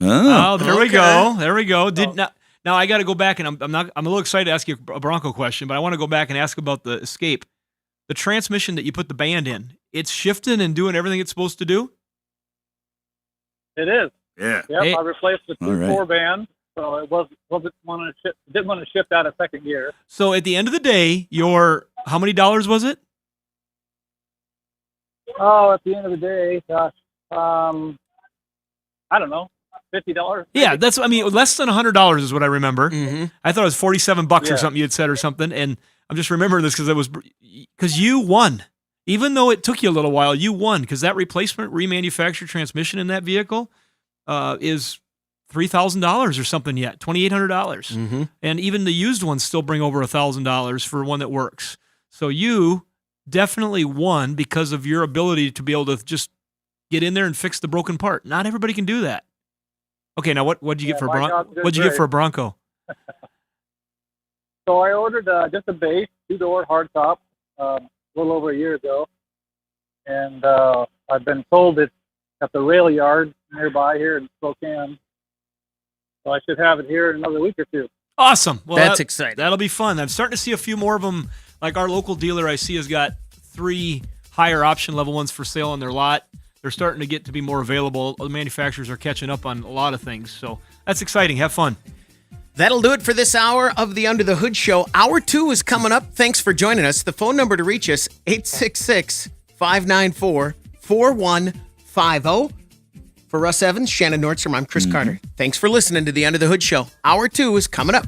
Oh, there we okay. go. There we go. So- Now I got to go back, and I'm a little excited to ask you a Bronco question, but I want to go back and ask about the Escape. The transmission that you put the band in, it's shifting and doing everything it's supposed to do? It is. Yeah. Yep, Hey. I replaced the All right. 2.4 band, so it didn't want to shift out of second gear. So at the end of the day, how many dollars was it? Oh, at the end of the day, gosh, I don't know, $50. Yeah, less than $100 is what I remember. Mm-hmm. I thought it was $47 or Yeah. something you had said or something, and I'm just remembering this because you won. Even though it took you a little while, you won because that replacement remanufactured transmission in that vehicle is $3,000 or something yet, $2,800. Mm-hmm. And even the used ones still bring over $1,000 for one that works. So you definitely won because of your ability to be able to just get in there and fix the broken part. Not everybody can do that. Okay, now what'd you get for a my Bronco? God, What'd you get for a Bronco? So I ordered just a base, 2-door hardtop, a little over a year ago. And I've been told it's at the rail yard nearby here in Spokane. So I should have it here in another week or two. Awesome. Well, That's exciting. That'll be fun. I'm starting to see a few more of them. Like our local dealer I see has got 3 higher option level ones for sale on their lot. They're starting to get to be more available. The manufacturers are catching up on a lot of things. So that's exciting. Have fun. That'll do it for this hour of the Under the Hood Show. Hour 2 is coming up. Thanks for joining us. The phone number to reach us, 866-594-4150. For Russ Evans, Shannon Nordstrom, I'm Chris Carter. Thanks for listening to the Under the Hood Show. Hour 2 is coming up.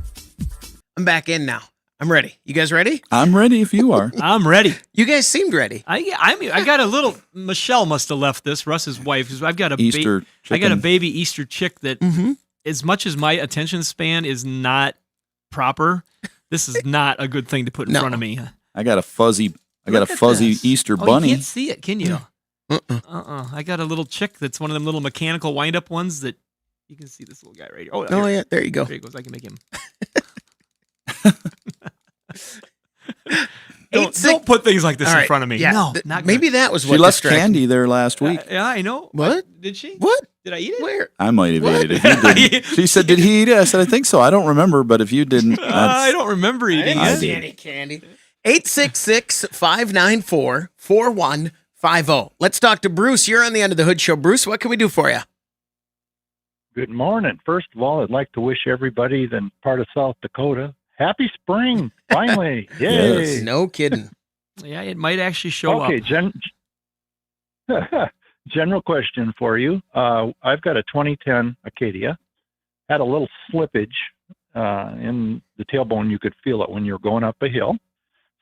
I'm back in now. I'm ready. You guys ready? I'm ready if you are. I'm ready. You guys seemed ready. I got a little. Michelle must have left this. Russ's wife. 'Cause I've got a Easter I got a chicken. baby Easter chick that, as much as my attention span is not proper, this is not a good thing to put in No. front of me. I got a fuzzy Look at this. Easter Oh, bunny. you can't see it, can you? Uh-uh. I got a little chick that's one of them little mechanical wind-up ones that you can see this little guy right here. Oh, Oh, yeah. There you go. there he goes. I can make him. Don't Don't put things like this All in right. front of me. Yeah, No, th- not good. maybe that was She what left distracted candy there last week. Yeah, I know. What? Did she? What? Did I eat it? Where? I might have What? ate it if you didn't. She said, "Did he eat it?" I said, "I think so. I don't remember, but if you didn't, I that's- don't remember I eating didn't I it. see did. any candy. 866-594-4150. Let's talk to Bruce. You're on the Under the Hood Show. Bruce, what can we do for you? Good morning. First of all, I'd like to wish everybody in part of South Dakota happy spring. Finally. Yay. Yes. No kidding. Yeah, it might actually show Okay, up. general question for you. I've got a 2010 Acadia. Had a little slippage in the tailbone. You could feel it when you're going up a hill.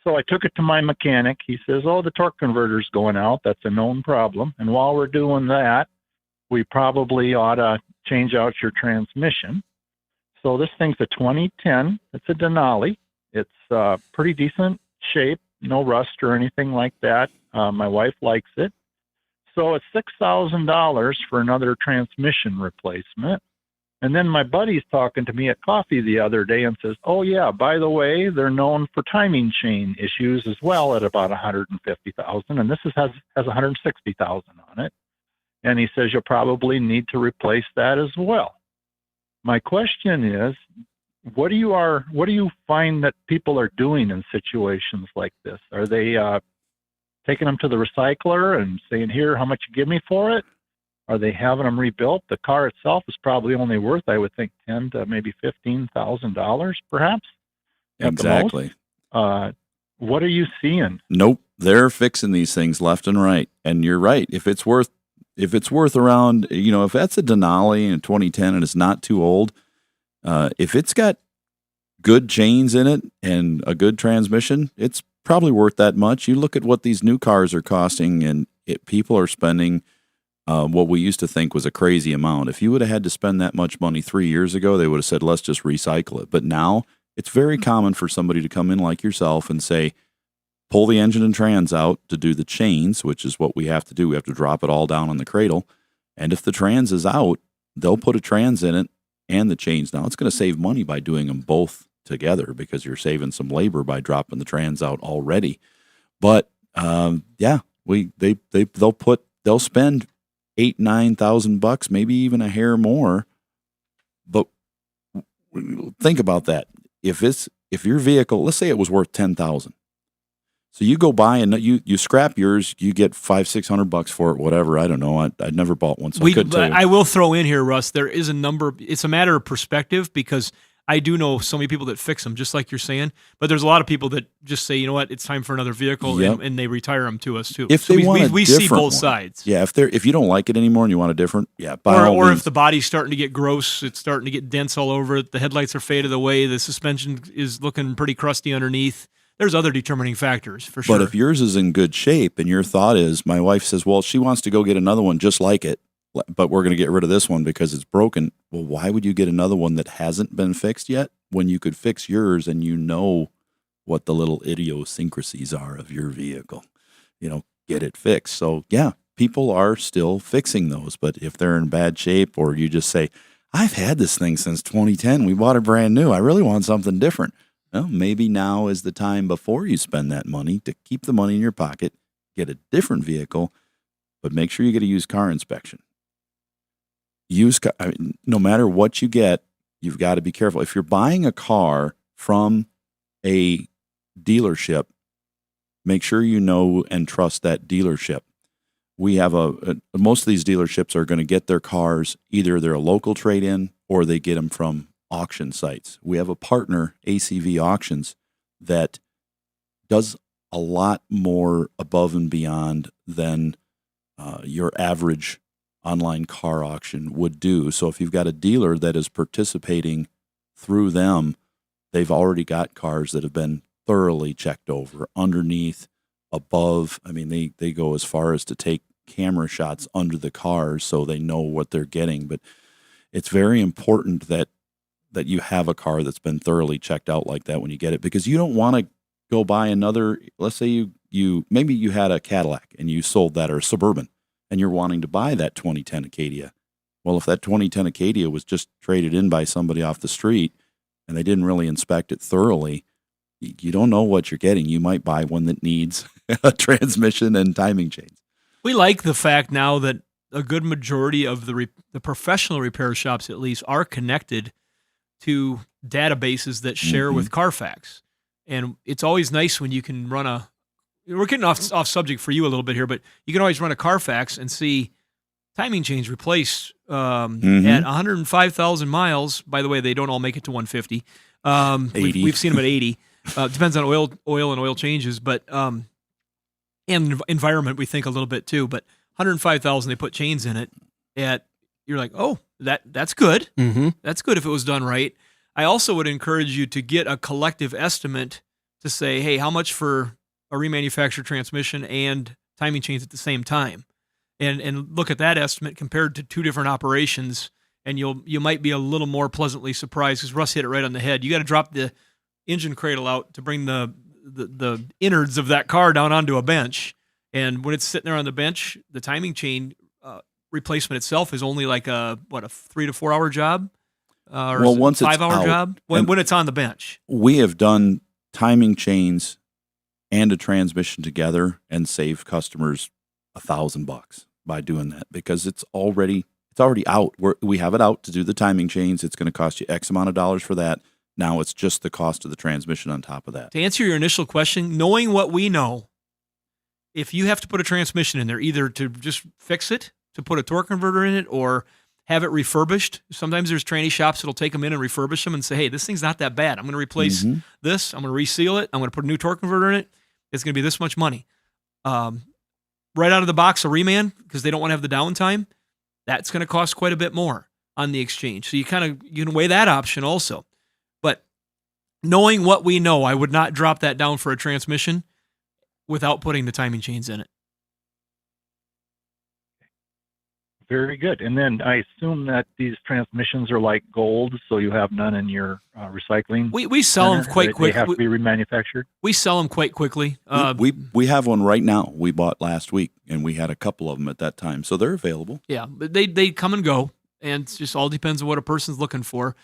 So I took it to my mechanic. He says, oh, the torque converter's going out. That's a known problem. And while we're doing that, we probably ought to change out your transmission. So this thing's a 2010. It's a Denali. It's pretty decent shape, no rust or anything like that. My wife likes it. So it's $6,000 for another transmission replacement. And then my buddy's talking to me at coffee the other day and says, oh, yeah, by the way, they're known for timing chain issues as well at about $150,000. And this has $160,000 on it. And he says, you'll probably need to replace that as well. My question is, what do you find that people are doing in situations like this? Are they taking them to the recycler and saying, here, how much you give me for it? Are they having them rebuilt? The car itself is probably only worth, I would think, $10,000 to maybe $15,000, perhaps. At the most. Exactly. What are you seeing? Nope. They're fixing these things left and right. And you're right. If it's worth if it's worth around, if that's a Denali in 2010 and it's not too old, if it's got good chains in it and a good transmission, it's probably worth that much. You look at what these new cars are costing, and people are spending what we used to think was a crazy amount. If you would have had to spend that much money 3 years ago, they would have said, let's just recycle it. But now it's very common for somebody to come in like yourself and say, pull the engine and trans out to do the chains, which is what we have to do. We have to drop it all down on the cradle. And if the trans is out, they'll put a trans in it and the chains. Now, it's going to save money by doing them both together because you're saving some labor by dropping the trans out already. But they'll spend $8,000-9,000, maybe even a hair more. But think about that. If your vehicle, let's say it was worth $10,000. So you go buy and you scrap yours, you get $500-600 for it, whatever. I don't know. I'd never bought one, so I couldn't tell you. I will throw in here, Russ. There is a number. It's a matter of perspective because I do know so many people that fix them, just like you're saying. But there's a lot of people that just say, you know what, it's time for another vehicle, and they retire them to us too. If they want we see both sides. Yeah, if you don't like it anymore and you want a different, by all or means. if the body's starting to get gross, it's starting to get dents all over it. The headlights are faded away. The suspension is looking pretty crusty underneath. There's other determining factors for sure. But if yours is in good shape and your thought is, my wife says, well, she wants to go get another one just like it, but we're going to get rid of this one because it's broken. Well, why would you get another one that hasn't been fixed yet when you could fix yours and you know what the little idiosyncrasies are of your vehicle? Get it fixed. So, yeah, people are still fixing those. But if they're in bad shape or you just say, I've had this thing since 2010. We bought it brand new. I really want something different. Well, maybe now is the time before you spend that money to keep the money in your pocket, get a different vehicle, but make sure you get a used car inspection. No matter what you get, you've got to be careful. If you're buying a car from a dealership, make sure you know and trust that dealership. We have most of these dealerships are going to get their cars, either they're a local trade-in or they get them from auction sites. We have a partner, ACV Auctions, that does a lot more above and beyond than your average online car auction would do. So if you've got a dealer that is participating through them, they've already got cars that have been thoroughly checked over, underneath, above. I mean, they go as far as to take camera shots under the cars so they know what they're getting. But it's very important that you have a car that's been thoroughly checked out like that when you get it, because you don't want to go buy another. Let's say you maybe you had a Cadillac and you sold that, or a Suburban, and you're wanting to buy that 2010 Acadia. Well, if that 2010 Acadia was just traded in by somebody off the street and they didn't really inspect it thoroughly, you don't know what you're getting. You might buy one that needs a transmission and timing chains. We like the fact now that a good majority of the professional repair shops, at least, are connected to databases that share with Carfax. And it's always nice when you can run we're getting off subject for you a little bit here, but you can always run a Carfax and see timing chains replaced at 105,000 miles. By the way, they don't all make it to 150. 80. We've seen them at 80. Depends on oil and oil changes, but and environment, we think a little bit too. But 105,000, they put chains in it. You're like, oh, that's good. Mm-hmm. That's good if it was done right. I also would encourage you to get a collective estimate to say, hey, how much for a remanufactured transmission and timing chains at the same time, and look at that estimate compared to two different operations, and you might be a little more pleasantly surprised, because Russ hit it right on the head. You got to drop the engine cradle out to bring the innards of that car down onto a bench, and when it's sitting there on the bench, the timing chain replacement itself is only like a 3 to 4 hour job, or once it's 5 hour out, job when it's on the bench. We have done timing chains and a transmission together and saved customers $1,000 by doing that, because it's already out. We have it out to do the timing chains. It's going to cost you X amount of dollars for that. Now it's just the cost of the transmission on top of that. To answer your initial question, knowing what we know, if you have to put a transmission in there, either to just fix it, to put a torque converter in it, or have it refurbished. Sometimes there's tranny shops that'll take them in and refurbish them and say, hey, this thing's not that bad. I'm going to replace this. I'm going to reseal it. I'm going to put a new torque converter in it. It's going to be this much money. right out of the box a reman because they don't want to have the downtime, that's going to cost quite a bit more on the exchange. So you can weigh that option also. But knowing what we know, I would not drop that down for a transmission without putting the timing chains in it. Very good. And then I assume that these transmissions are like gold, so you have none in your recycling. We sell them quite quickly. They have to be remanufactured. We sell them quite quickly. We have one right now. We bought last week, and we had a couple of them at that time, so they're available. Yeah, but they come and go, and it just all depends on what a person's looking for.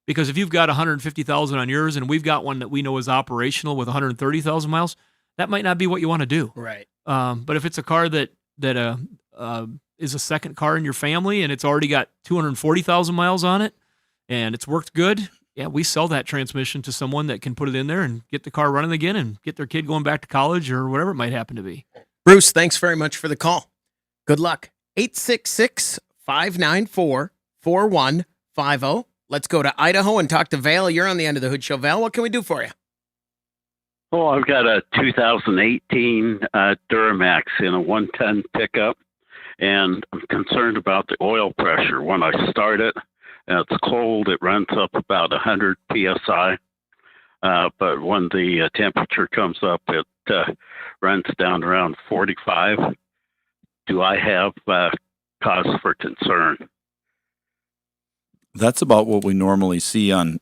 Because if you've got 150,000 on yours, and we've got one that we know is operational with 130,000 miles, that might not be what you want to do. Right. But if it's a car that is a second car in your family and it's already got 240,000 miles on it and it's worked good, yeah, we sell that transmission to someone that can put it in there and get the car running again and get their kid going back to college or whatever it might happen to be. Bruce, thanks very much for the call. Good luck. 866-594-4150. Let's go to Idaho and talk to Val. You're on the End of the Hood Show. Val, what can we do for you? Oh, I've got a 2018 Duramax in a 110 pickup, and I'm concerned about the oil pressure. When I start it and it's cold, it runs up about 100 psi. But when the temperature comes up, it runs down around 45. Do I have cause for concern? That's about what we normally see on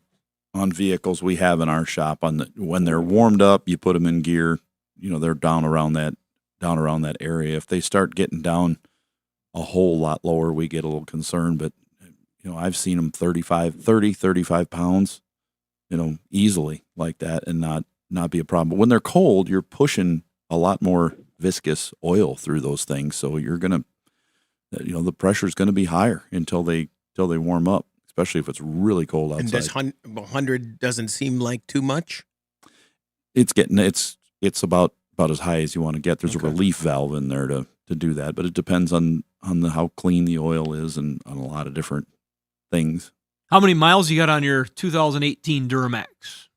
vehicles we have in our shop. When they're warmed up, you put them in gear. They're down around that area. If they start getting down a whole lot lower, we get a little concerned. But I've seen them 35 pounds, easily like that, and not be a problem. But when they're cold, you're pushing a lot more viscous oil through those things, so you're gonna, the pressure's gonna be higher until they warm up, especially if it's really cold outside. And 100 doesn't seem like too much? It's about as high as you want to get. There's a relief valve in there to do that, but it depends on how clean the oil is and on a lot of different things. How many miles you got on your 2018 Duramax?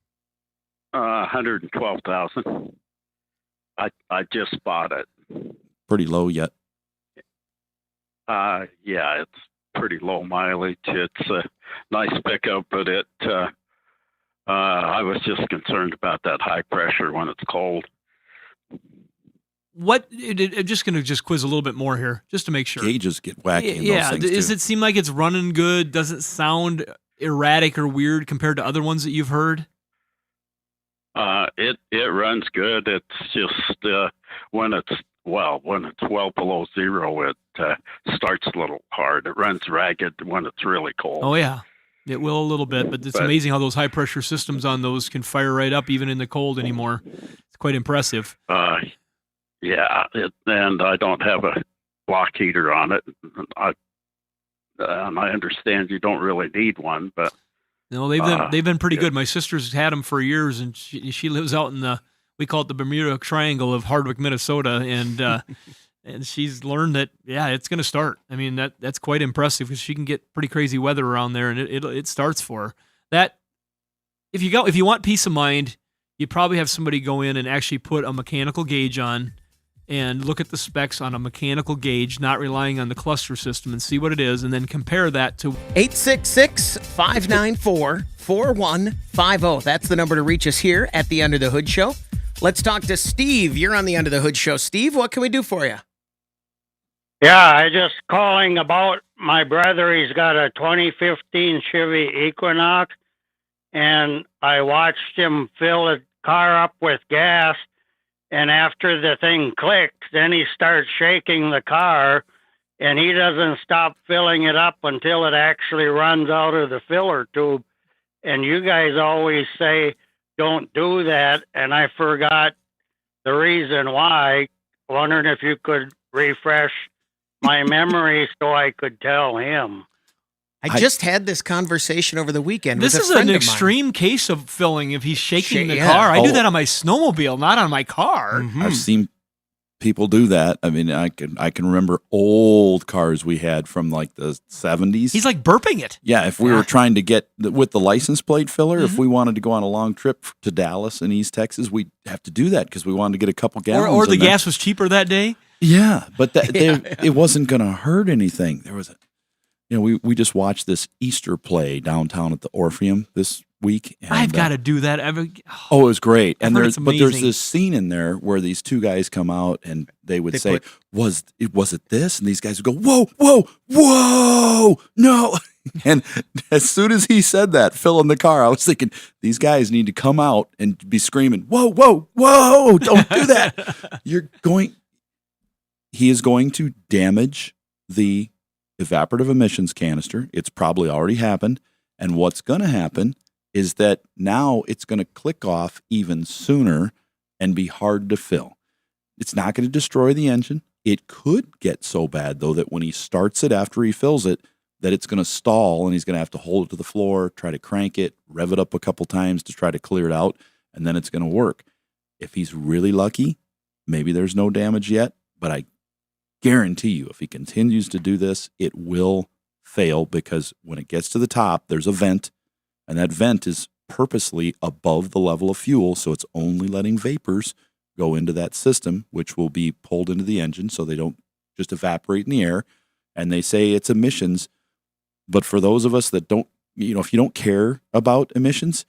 112,000. I just bought it. Pretty low yet. Yeah, it's pretty low mileage. It's a nice pickup, but I was just concerned about that high pressure when it's cold. I'm just going to quiz a little bit more here, just to make sure. Gauges get wacky in yeah, those things does too. it seem like it's running good? Does it sound erratic or weird compared to other ones that you've heard? It runs good. It's just when it's well below zero, it starts a little hard. It runs ragged when it's really cold. Oh yeah, it will a little bit, but it's amazing how those high pressure systems on those can fire right up even in the cold anymore. It's quite impressive. Yeah, and I don't have a block heater on it. And I understand you don't really need one, but no, they've been pretty good. My sister's had them for years, and she lives out in we call it the Bermuda Triangle of Hardwick, Minnesota, and and she's learned that it's going to start. I mean that's quite impressive because she can get pretty crazy weather around there, and it starts for her. That if you want peace of mind, you probably have somebody go in and actually put a mechanical gauge on and look at the specs on a mechanical gauge, not relying on the cluster system, and see what it is, and then compare that to 866-594-4150. That's the number to reach us here at the Under the Hood Show. Let's talk to Steve. You're on the Under the Hood Show. Steve, what can we do for you? Yeah, I just calling about my brother. He's got a 2015 Chevy Equinox, and I watched him fill the car up with gas. And after the thing clicks, then he starts shaking the car, and he doesn't stop filling it up until it actually runs out of the filler tube. And you guys always say, don't do that. And I forgot the reason why. Wondering if you could refresh my memory so I could tell him. I just had this conversation over the weekend. This with a is friend an of mine. extreme case of filling if he's shaking the car. I do that on my snowmobile, not on my car. Mm-hmm. I've seen people do that. I mean, I can remember old cars we had from like the 70s. He's like burping it. Yeah, if we were trying to get with the license plate filler, if we wanted to go on a long trip to Dallas and East Texas, we'd have to do that because we wanted to get a couple gallons. Or the gas was cheaper that day. Yeah, but Yeah. it wasn't going to hurt anything. There was we just watched this Easter play downtown at the Orpheum this week. And, I've got to do that. it was great. I've And heard there's it's there's amazing. this scene in there where these two guys come out and they would say, was it this? And these guys would go, whoa, whoa, whoa, no. And as soon as he said that, Phil in the car, I was thinking, these guys need to come out and be screaming, whoa, whoa, whoa, don't do that. He is going to damage the evaporative emissions canister. It's probably already happened. And what's going to happen is that now it's going to click off even sooner and be hard to fill. It's not going to destroy the engine. It could get so bad, though, that when he starts it after he fills it, that it's going to stall and he's going to have to hold it to the floor, try to crank it, rev it up a couple times to try to clear it out, and then it's going to work. If he's really lucky, maybe there's no damage yet, but I guarantee you, if he continues to do this, it will fail, because when it gets to the top, there's a vent, and that vent is purposely above the level of fuel, so it's only letting vapors go into that system, which will be pulled into the engine so they don't just evaporate in the air. And they say it's emissions, but for those of us that don't, if you don't care about emissions,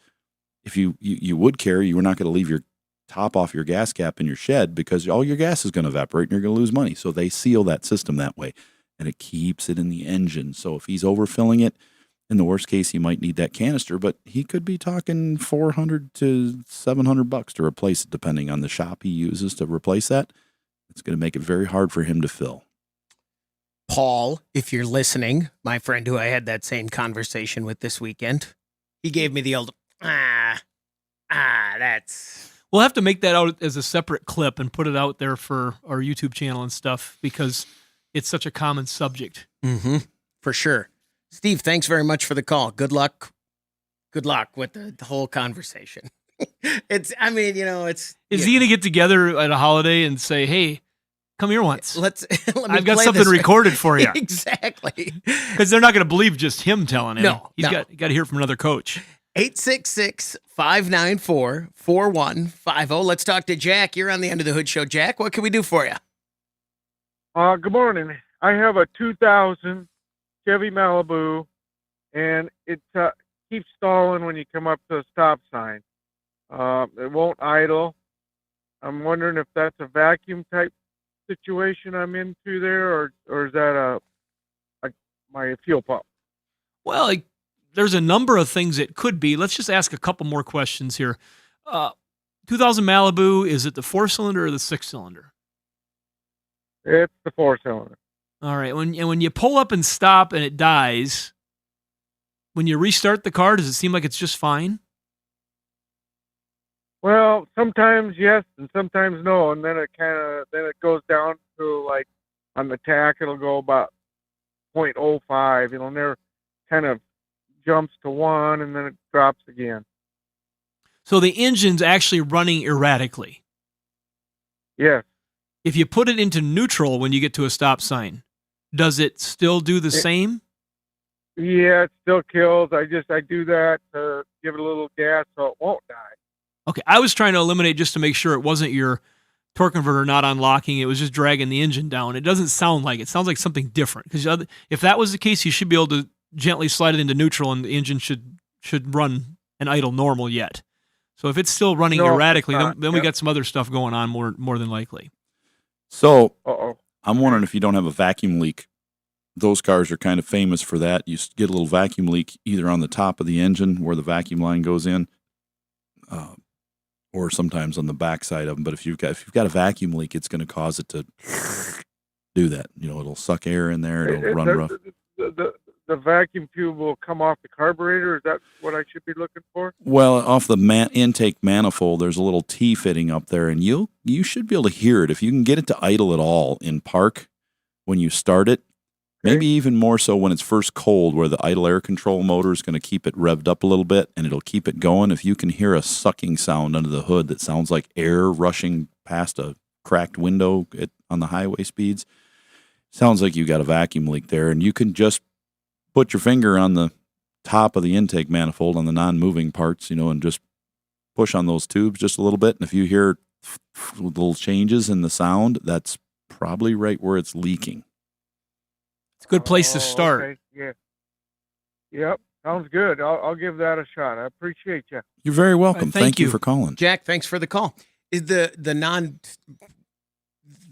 if you would care, you were not going to leave your top off your gas cap in your shed, because all your gas is going to evaporate and you're going to lose money. So they seal that system that way, and it keeps it in the engine. So if he's overfilling it, in the worst case, he might need that canister, but he could be talking $400 to $700 to replace it, depending on the shop he uses to replace that. It's going to make it very hard for him to fill. Paul, if you're listening, my friend who I had that same conversation with this weekend, he gave me the old, that's... We'll have to make that out as a separate clip and put it out there for our YouTube channel and stuff, because it's such a common subject. Mm-hmm. For sure. Steve, thanks very much for the call. Good luck. Good luck with the whole conversation. Is he going to get together at a holiday and say, hey, come here once. Let me I've got play something this. recorded for you. Exactly. Because they're not going to believe just him telling it. No, He's got to hear from another coach. 866-594-4150. Let's talk to Jack. You're on the End of the Hood Show. Jack, what can we do for you? Good morning. I have a 2000 Chevy Malibu, and it keeps stalling when you come up to a stop sign. It won't idle. I'm wondering if that's a vacuum type situation I'm into there, or is that my fuel pump? Well, there's a number of things it could be. Let's just ask a couple more questions here. 2000 Malibu, is it the 4-cylinder or the 6-cylinder? It's the 4-cylinder. All right. When you pull up and stop and it dies, when you restart the car, does it seem like it's just fine? Well, sometimes yes, and sometimes no, and then it goes down to, like, on the tack, it'll go about 0.05. It'll never kind of jumps to 1, and then it drops again. So the engine's actually running erratically. Yes. If you put it into neutral when you get to a stop sign, does it still do the same? Yeah, it still kills. I do that to give it a little gas so it won't die. Okay, I was trying to eliminate just to make sure it wasn't your torque converter not unlocking. It was just dragging the engine down. It doesn't sound like it. It sounds like something different. Because if that was the case, you should be able to gently slide it into neutral, and the engine should run and idle normal yet. So if it's still running erratically, then we got some other stuff going on more than likely. So I'm wondering if you don't have a vacuum leak. Those cars are kind of famous for that. You get a little vacuum leak either on the top of the engine where the vacuum line goes in, or sometimes on the back side of them. But if you've got a vacuum leak, it's going to cause it to do that. It'll suck air in there. It'll run rough. The vacuum tube will come off the carburetor. Is that what I should be looking for? Well, off the intake manifold, there's a little T-fitting up there, and you should be able to hear it. If you can get it to idle at all in park when you start it, maybe even more so when it's first cold, where the idle air control motor is going to keep it revved up a little bit, and it'll keep it going. If you can hear a sucking sound under the hood that sounds like air rushing past a cracked window on the highway speeds, sounds like you got a vacuum leak there, and you can just put your finger on the top of the intake manifold on the non-moving parts, and just push on those tubes just a little bit. And if you hear little changes in the sound, that's probably right where it's leaking. It's a good place to start. Okay. Yeah. Yep. Sounds good. I'll give that a shot. I appreciate you. You're very welcome. Thank you you. for calling. Jack, thanks for the call. Is the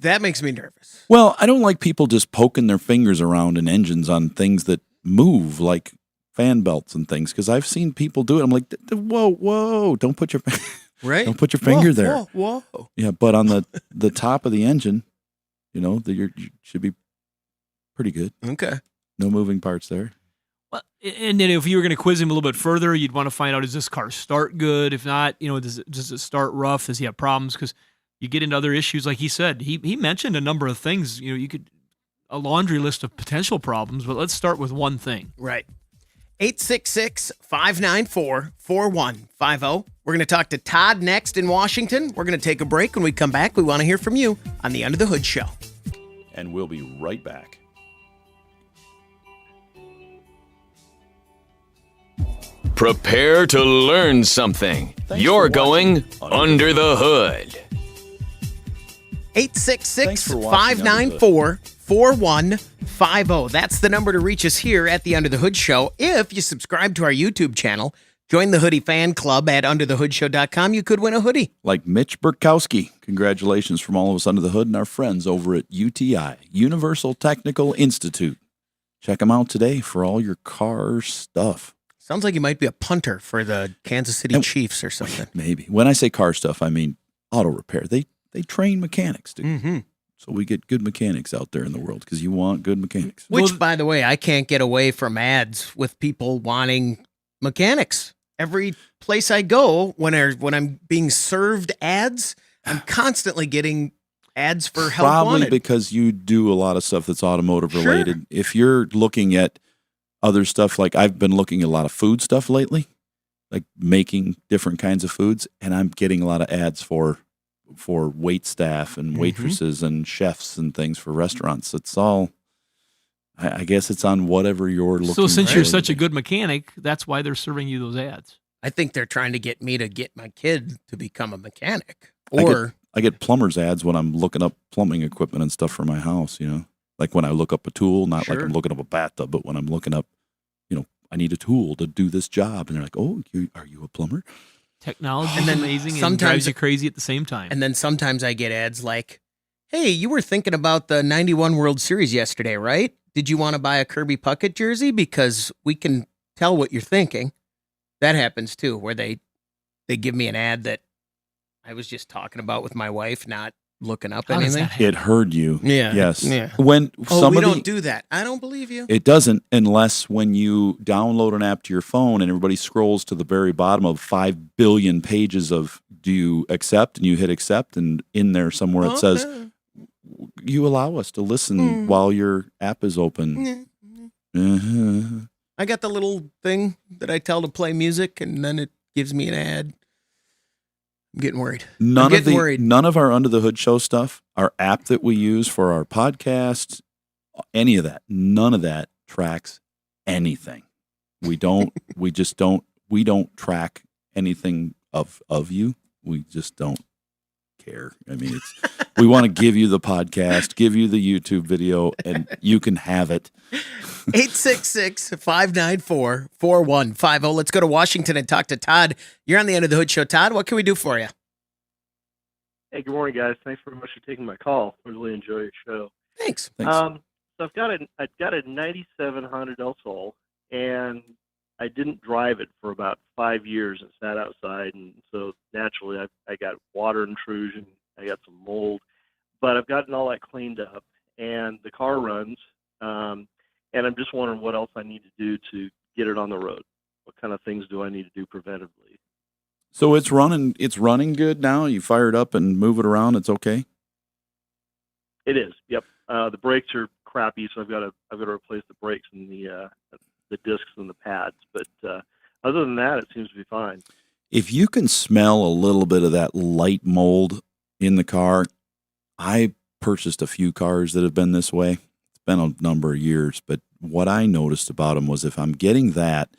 that makes me nervous. Well, I don't like people just poking their fingers around in engines on things that move, like fan belts and things, because I've seen people do it. I'm like, whoa, don't put your Right? don't put your finger there. Whoa. Yeah, but on the top of the engine, you should be pretty good. Okay. No moving parts there. Well, and then if you were going to quiz him a little bit further, you'd want to find out, does this car start good? If not, does it start rough? Does he have problems? Because you get into other issues, like he said. He mentioned a number of things. You could a laundry list of potential problems, but let's start with one thing. Right. 866-594-4150. We're going to talk to Todd next in Washington. We're going to take a break. When we come back, we want to hear from you on the Under the Hood Show. And we'll be right back. Prepare to learn something. You're going Under the Hood. 866-594-4150. That's the number to reach us here at the Under the Hood Show. If you subscribe to our YouTube channel, join the Hoodie Fan Club at underthehoodshow.com. You could win a hoodie. Like Mitch Burkowski. Congratulations from all of us under the hood and our friends over at UTI, Universal Technical Institute. Check them out today for all your car stuff. Sounds like you might be a punter for the Kansas City Chiefs or something. Maybe. When I say car stuff, I mean auto repair. They train mechanics, dude. Mm-hmm. So we get good mechanics out there in the world because you want good mechanics. Which, by the way, I can't get away from ads with people wanting mechanics. Every place I go, when I'm being served ads, I'm constantly getting ads for help Probably wanted. because you do a lot of stuff that's automotive related. Sure. If you're looking at other stuff, like I've been looking at a lot of food stuff lately, like making different kinds of foods, and I'm getting a lot of ads for wait staff and waitresses and chefs and things for restaurants. It's all, I guess it's on whatever you're looking for. So since you're such a good mechanic, that's why they're serving you those ads. I think they're trying to get me to get my kid to become a mechanic. Or I get plumber's ads when I'm looking up plumbing equipment and stuff for my house, Like when I look up a tool, not like I'm looking up a bathtub, but when I'm looking up, I need a tool to do this job. And they're like, oh, are you a plumber? Technology is amazing and drives you crazy at the same time. And then sometimes I get ads like, hey, you were thinking about the 91 World Series yesterday, right? Did you want to buy a Kirby Puckett jersey? Because we can tell what you're thinking. That happens too, where they give me an ad that I was just talking about with my wife, not looking up anything. It heard you. Yeah. Yes. Yeah. When we don't do that. I don't believe you. It doesn't, unless when you download an app to your phone and everybody scrolls to the very bottom of 5 billion pages of do you accept, and you hit accept, and in there somewhere it says you allow us to listen while your app is open. I got the little thing that I tell to play music, and then it gives me an ad. I'm getting worried. None of our Under the Hood Show stuff, our app that we use for our podcast, any of that, none of that tracks anything. We don't track anything of you. We just don't care. I mean, we want to give you the podcast, give you the YouTube video, and you can have it. 866-594-4150. Let's go to Washington and talk to Todd. You're on the End of the Hood Show. Todd, what can we do for you? Hey, good morning, guys. Thanks very much for taking my call. I really enjoy your show. Thanks. So I've got a 97 Honda Del Sol, and I didn't drive it for about 5 years and sat outside, and so naturally I got water intrusion, I got some mold, but I've gotten all that cleaned up, and the car runs, and I'm just wondering what else I need to do to get it on the road. What kind of things do I need to do preventively? So it's running good now? You fire it up and move it around, it's okay? It is, yep. The brakes are crappy, so I've got to replace the brakes and the discs and the pads, but other than that, it seems to be fine. If you can smell a little bit of that light mold in the car, I purchased a few cars that have been this way. It's been a number of years, but what I noticed about them was if I'm getting that,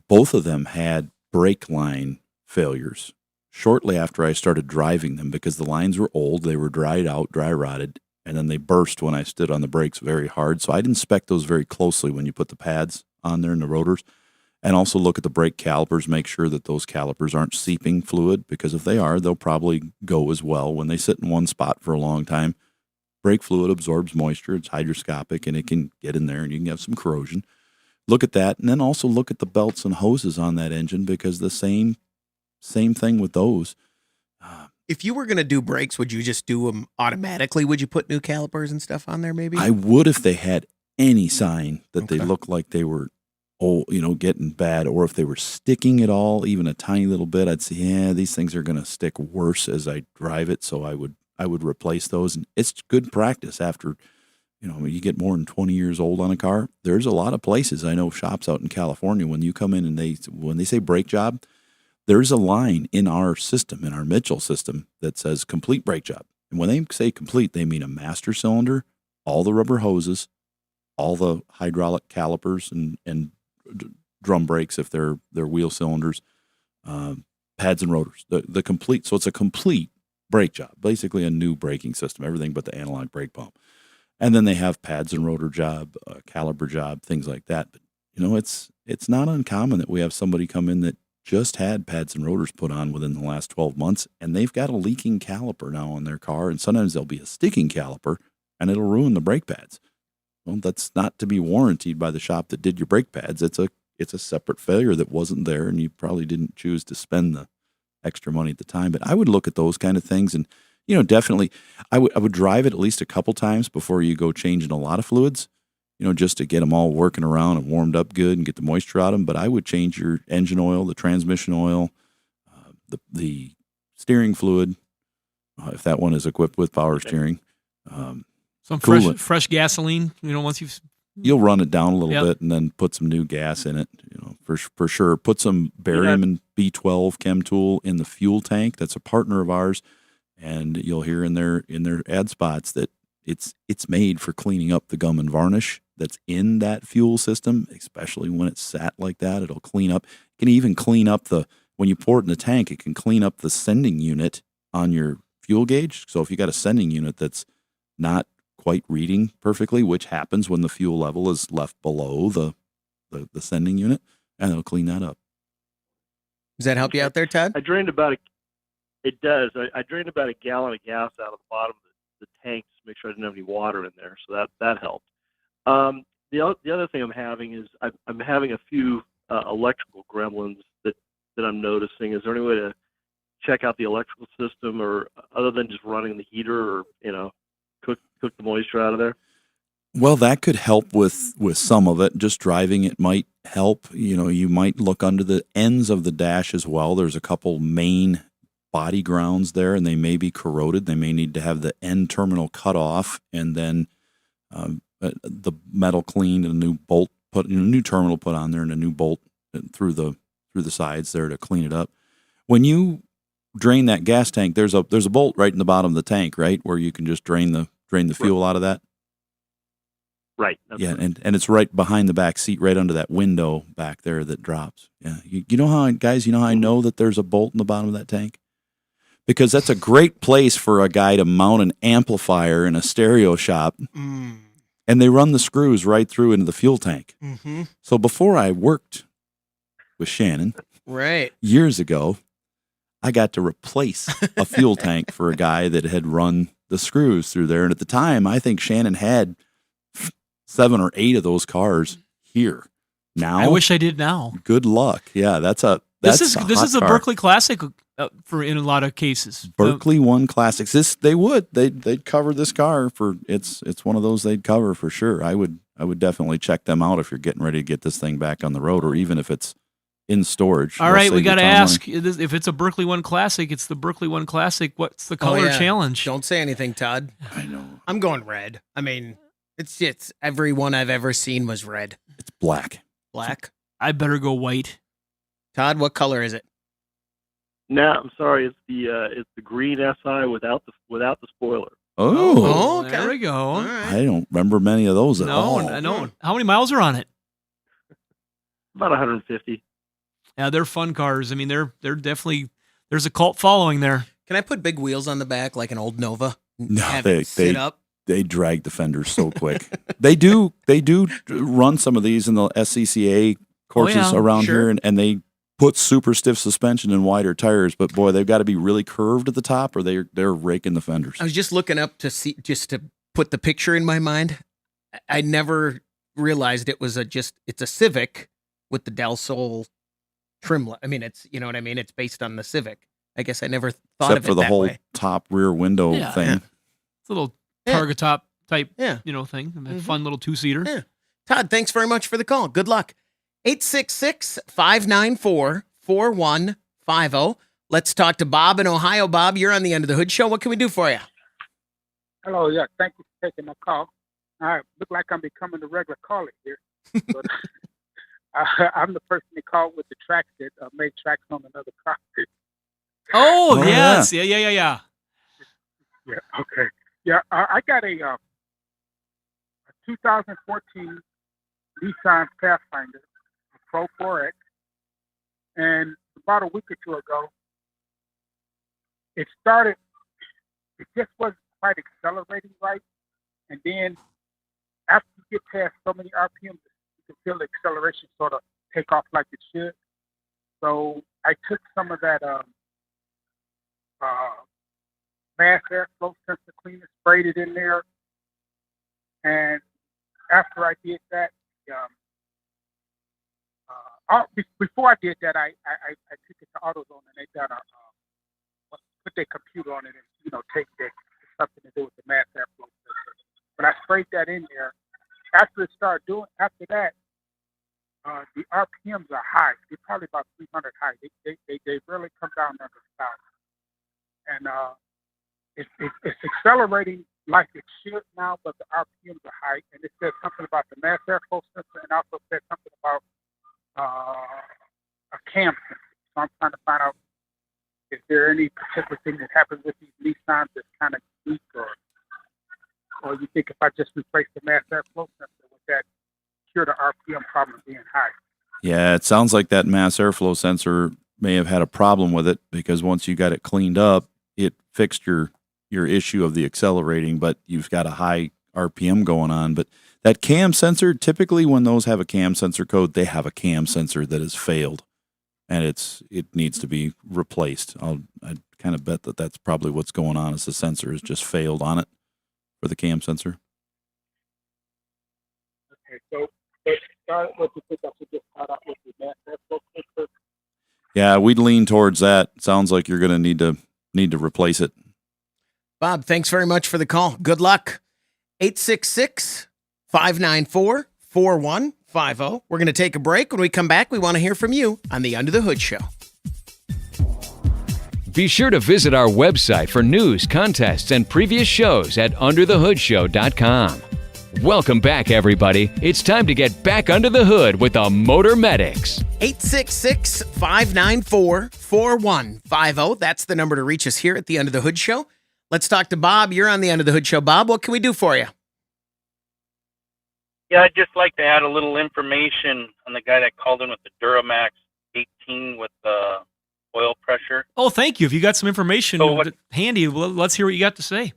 both of them had brake line failures shortly after I started driving them because the lines were old, they were dried out, dry rotted, and then they burst when I stood on the brakes very hard. So I'd inspect those very closely when you put the pads on there in the rotors, and also look at the brake calipers, make sure that those calipers aren't seeping fluid, because if they are, they'll probably go as well. When they sit in one spot for a long time, brake fluid absorbs moisture, it's hygroscopic, and it can get in there and you can have some corrosion. Look at that, and then also look at the belts and hoses on that engine, because the same thing with those. If you were going to do brakes, would you just do them automatically? Would you put new calipers and stuff on there maybe? I would if they had any sign that they looked like they were getting bad, or if they were sticking at all, even a tiny little bit. I'd say, yeah, these things are going to stick worse as I drive it, so I would replace those. And it's good practice after, you get more than 20 years old on a car. There's a lot of places, I know shops out in California, when you come in and when they say brake job, there's a line in our system, in our Mitchell system, that says complete brake job. And when they say complete, they mean a master cylinder, all the rubber hoses, all the hydraulic calipers and drum brakes if they're wheel cylinders, pads and rotors. The complete. So it's a complete brake job, basically a new braking system, everything but the analog brake pump. And then they have pads and rotor job, caliper job, things like that. But it's not uncommon that we have somebody come in that just had pads and rotors put on within the last 12 months, and they've got a leaking caliper now on their car, and sometimes there'll be a sticking caliper, and it'll ruin the brake pads. Well, that's not to be warranted by the shop that did your brake pads. It's a separate failure that wasn't there, and you probably didn't choose to spend the extra money at the time. But I would look at those kind of things, and definitely I would drive it at least a couple times before you go changing a lot of fluids, just to get them all working around and warmed up good and get the moisture out of them. But I would change your engine oil, the transmission oil, the steering fluid, if that one is equipped with power steering. Some coolant. fresh gasoline, once You'll run it down a little bit and then put some new gas in it, for sure. Put some barium and B12 chem tool in the fuel tank. That's a partner of ours. And you'll hear in their ad spots that it's made for cleaning up the gum and varnish that's in that fuel system, especially when it's sat like that. It'll clean up. It can even clean up when you pour it in the tank, it can clean up the sending unit on your fuel gauge. So if you got a sending unit that's not quite reading perfectly, which happens when the fuel level is left below the sending unit, and it'll clean that up. Does that help you out there, Todd? It does. I drained about a gallon of gas out of the bottom of the tank to make sure I didn't have any water in there, so that helped. The other thing I'm having is I'm having a few electrical gremlins that I'm noticing. Is there any way to check out the electrical system, or other than just running the heater, or cook the moisture out of there? Well, that could help with some of it. Just driving it might help. You might look under the ends of the dash as well. There's a couple main body grounds there, and they may be corroded. They may need to have the end terminal cut off, and then the metal cleaned, and a new bolt put, a new terminal put on there, and a new bolt through the sides there to clean it up. When you drain that gas tank, there's a bolt right in the bottom of the tank, right, where you can just drain the fuel out of that. Right. Yeah, and it's right behind the back seat, right under that window back there that drops. Yeah, you know how, guys, I know that there's a bolt in the bottom of that tank? Because that's a great place for a guy to mount an amplifier in a stereo shop, and they run the screws right through into the fuel tank. Mm-hmm. So before I worked with Shannon, right, years ago, I got to replace a fuel tank for a guy that had run the screws through there. And at the time, I think Shannon had 7 or 8 of those cars here. Now, I wish I did now. Good luck. Yeah, this is a Berkeley Classic in a lot of cases. Berkeley One Classics. They'd cover this car for it's one of those they'd cover for sure. I would definitely check them out if you're getting ready to get this thing back on the road, or even if it's in storage. All right, we got to ask if it's a Berkeley One Classic. It's the Berkeley One Classic. What's the color challenge? Don't say anything, Todd. I know. I'm going red. I mean, it's every one I've ever seen was red. It's black. Black. I better go white. Todd, what color is it? No, I'm sorry. It's the green SI without the spoiler. Oh, okay. There we go. All right. I don't remember many of those at all. No. How many miles are on it? About 150. Yeah, they're fun cars. I mean, they're definitely, there's a cult following there. Can I put big wheels on the back like an old Nova? No, Have it sit up. they drag the fenders so quick. They do run some of these in the SCCA courses around here, and they put super stiff suspension and wider tires. But boy, they've got to be really curved at the top, or they're raking the fenders. I was just looking up to see, just to put the picture in my mind. I never realized it was it's a Civic with the Del Sol trim. I mean, it's, you know what I mean? It's based on the Civic. I guess I never thought Except of it for the that whole way. top rear window thing. Yeah. It's a little targa top type, thing. A fun little two-seater. Yeah. Todd, thanks very much for the call. Good luck. 866-594-4150. Let's talk to Bob in Ohio. Bob, you're on the Under the Hood show. What can we do for you? Hello, yeah. Thank you for taking my call. I look like I'm becoming a regular caller here. But, I'm the person they called with the tracks that made tracks on another car. Oh, yes. Yeah. Yeah. Yeah, okay. Yeah, I got a 2014 Nissan Pathfinder, a Pro 4X, and about a week or two ago, it just wasn't quite accelerating right, and then after you get past so many RPMs, you can feel the acceleration sort of take off like it should. So I took some of that mass airflow sensor cleaner, sprayed it in there, and after I did that, before I did that, I took it to AutoZone and they done put their computer on it and take something to do with the mass airflow sensor. When I sprayed that in there, after that, the RPMs are high. They're probably about 300 high. They really come down under 1,000, and it's accelerating like it should now, but the RPMs are high, and it says something about the mass airflow sensor, and also said something about a cam sensor. So I'm trying to find out, is there any particular thing that happens with these Nissans that's kind of unique, or you think if I just replace the mass airflow sensor, would that cure the RPM problem being high? Yeah, it sounds like that mass airflow sensor may have had a problem with it, because once you got it cleaned up, it fixed your issue of the accelerating, but you've got a high RPM going on. But that cam sensor, typically when those have a cam sensor code, they have a cam sensor that has failed, and it needs to be replaced. I'd kind of bet that that's probably what's going on, is the sensor has just failed on it for the cam sensor. Okay, so what you think I should just start out with the mass airflow sensor? Yeah, we'd lean towards that. Sounds like you're going to need to replace it. Bob, thanks very much for the call. Good luck. 866-594-4150. We're going to take a break. When we come back, we want to hear from you on the Under the Hood Show. Be sure to visit our website for news, contests, and previous shows at underthehoodshow.com. Welcome back, everybody. It's time to get back under the hood with the Motor Medics. 866-594-4150. That's the number to reach us here at the Under the Hood Show. Let's talk to Bob. You're on the Under the Hood Show. Bob, what can we do for you? Yeah, I'd just like to add a little information on the guy that called in with the Duramax 18 with the oil pressure. Oh, thank you. If you got some information handy, let's hear what you got to say.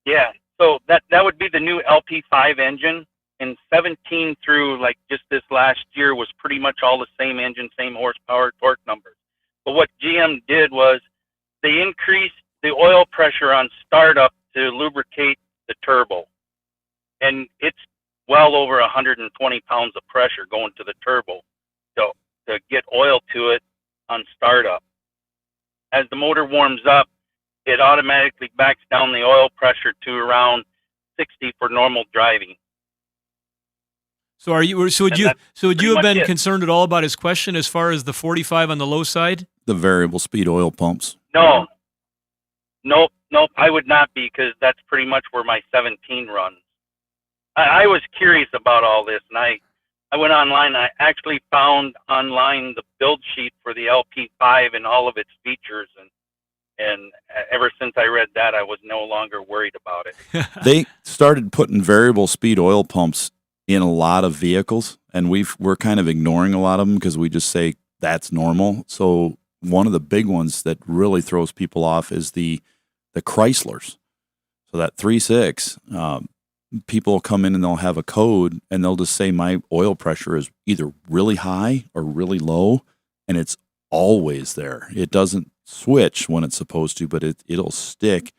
Yeah, so that would be the new LP5 engine. And 17 through like just this last year was pretty much all the same engine, same horsepower, torque numbers. But what GM did was they increased the oil pressure on startup to lubricate the turbo. And it's well over 120 pounds of pressure going to the turbo to get oil to it on startup. As the motor warms up, it automatically backs down the oil pressure to around 60 for normal driving. So would you have been concerned at all about his question as far as the 45 on the low side? The variable speed oil pumps. No. Nope. I would not be, because that's pretty much where my 17 runs. I was curious about all this, and I went online. I actually found online the build sheet for the LP5 and all of its features, and ever since I read that, I was no longer worried about it. They started putting variable speed oil pumps in a lot of vehicles, and we're kind of ignoring a lot of them because we just say that's normal. So one of the big ones that really throws people off is the Chryslers. So that 3.6, people will come in and they'll have a code and they'll just say my oil pressure is either really high or really low, and it's always there. It doesn't switch when it's supposed to, but it'll stick.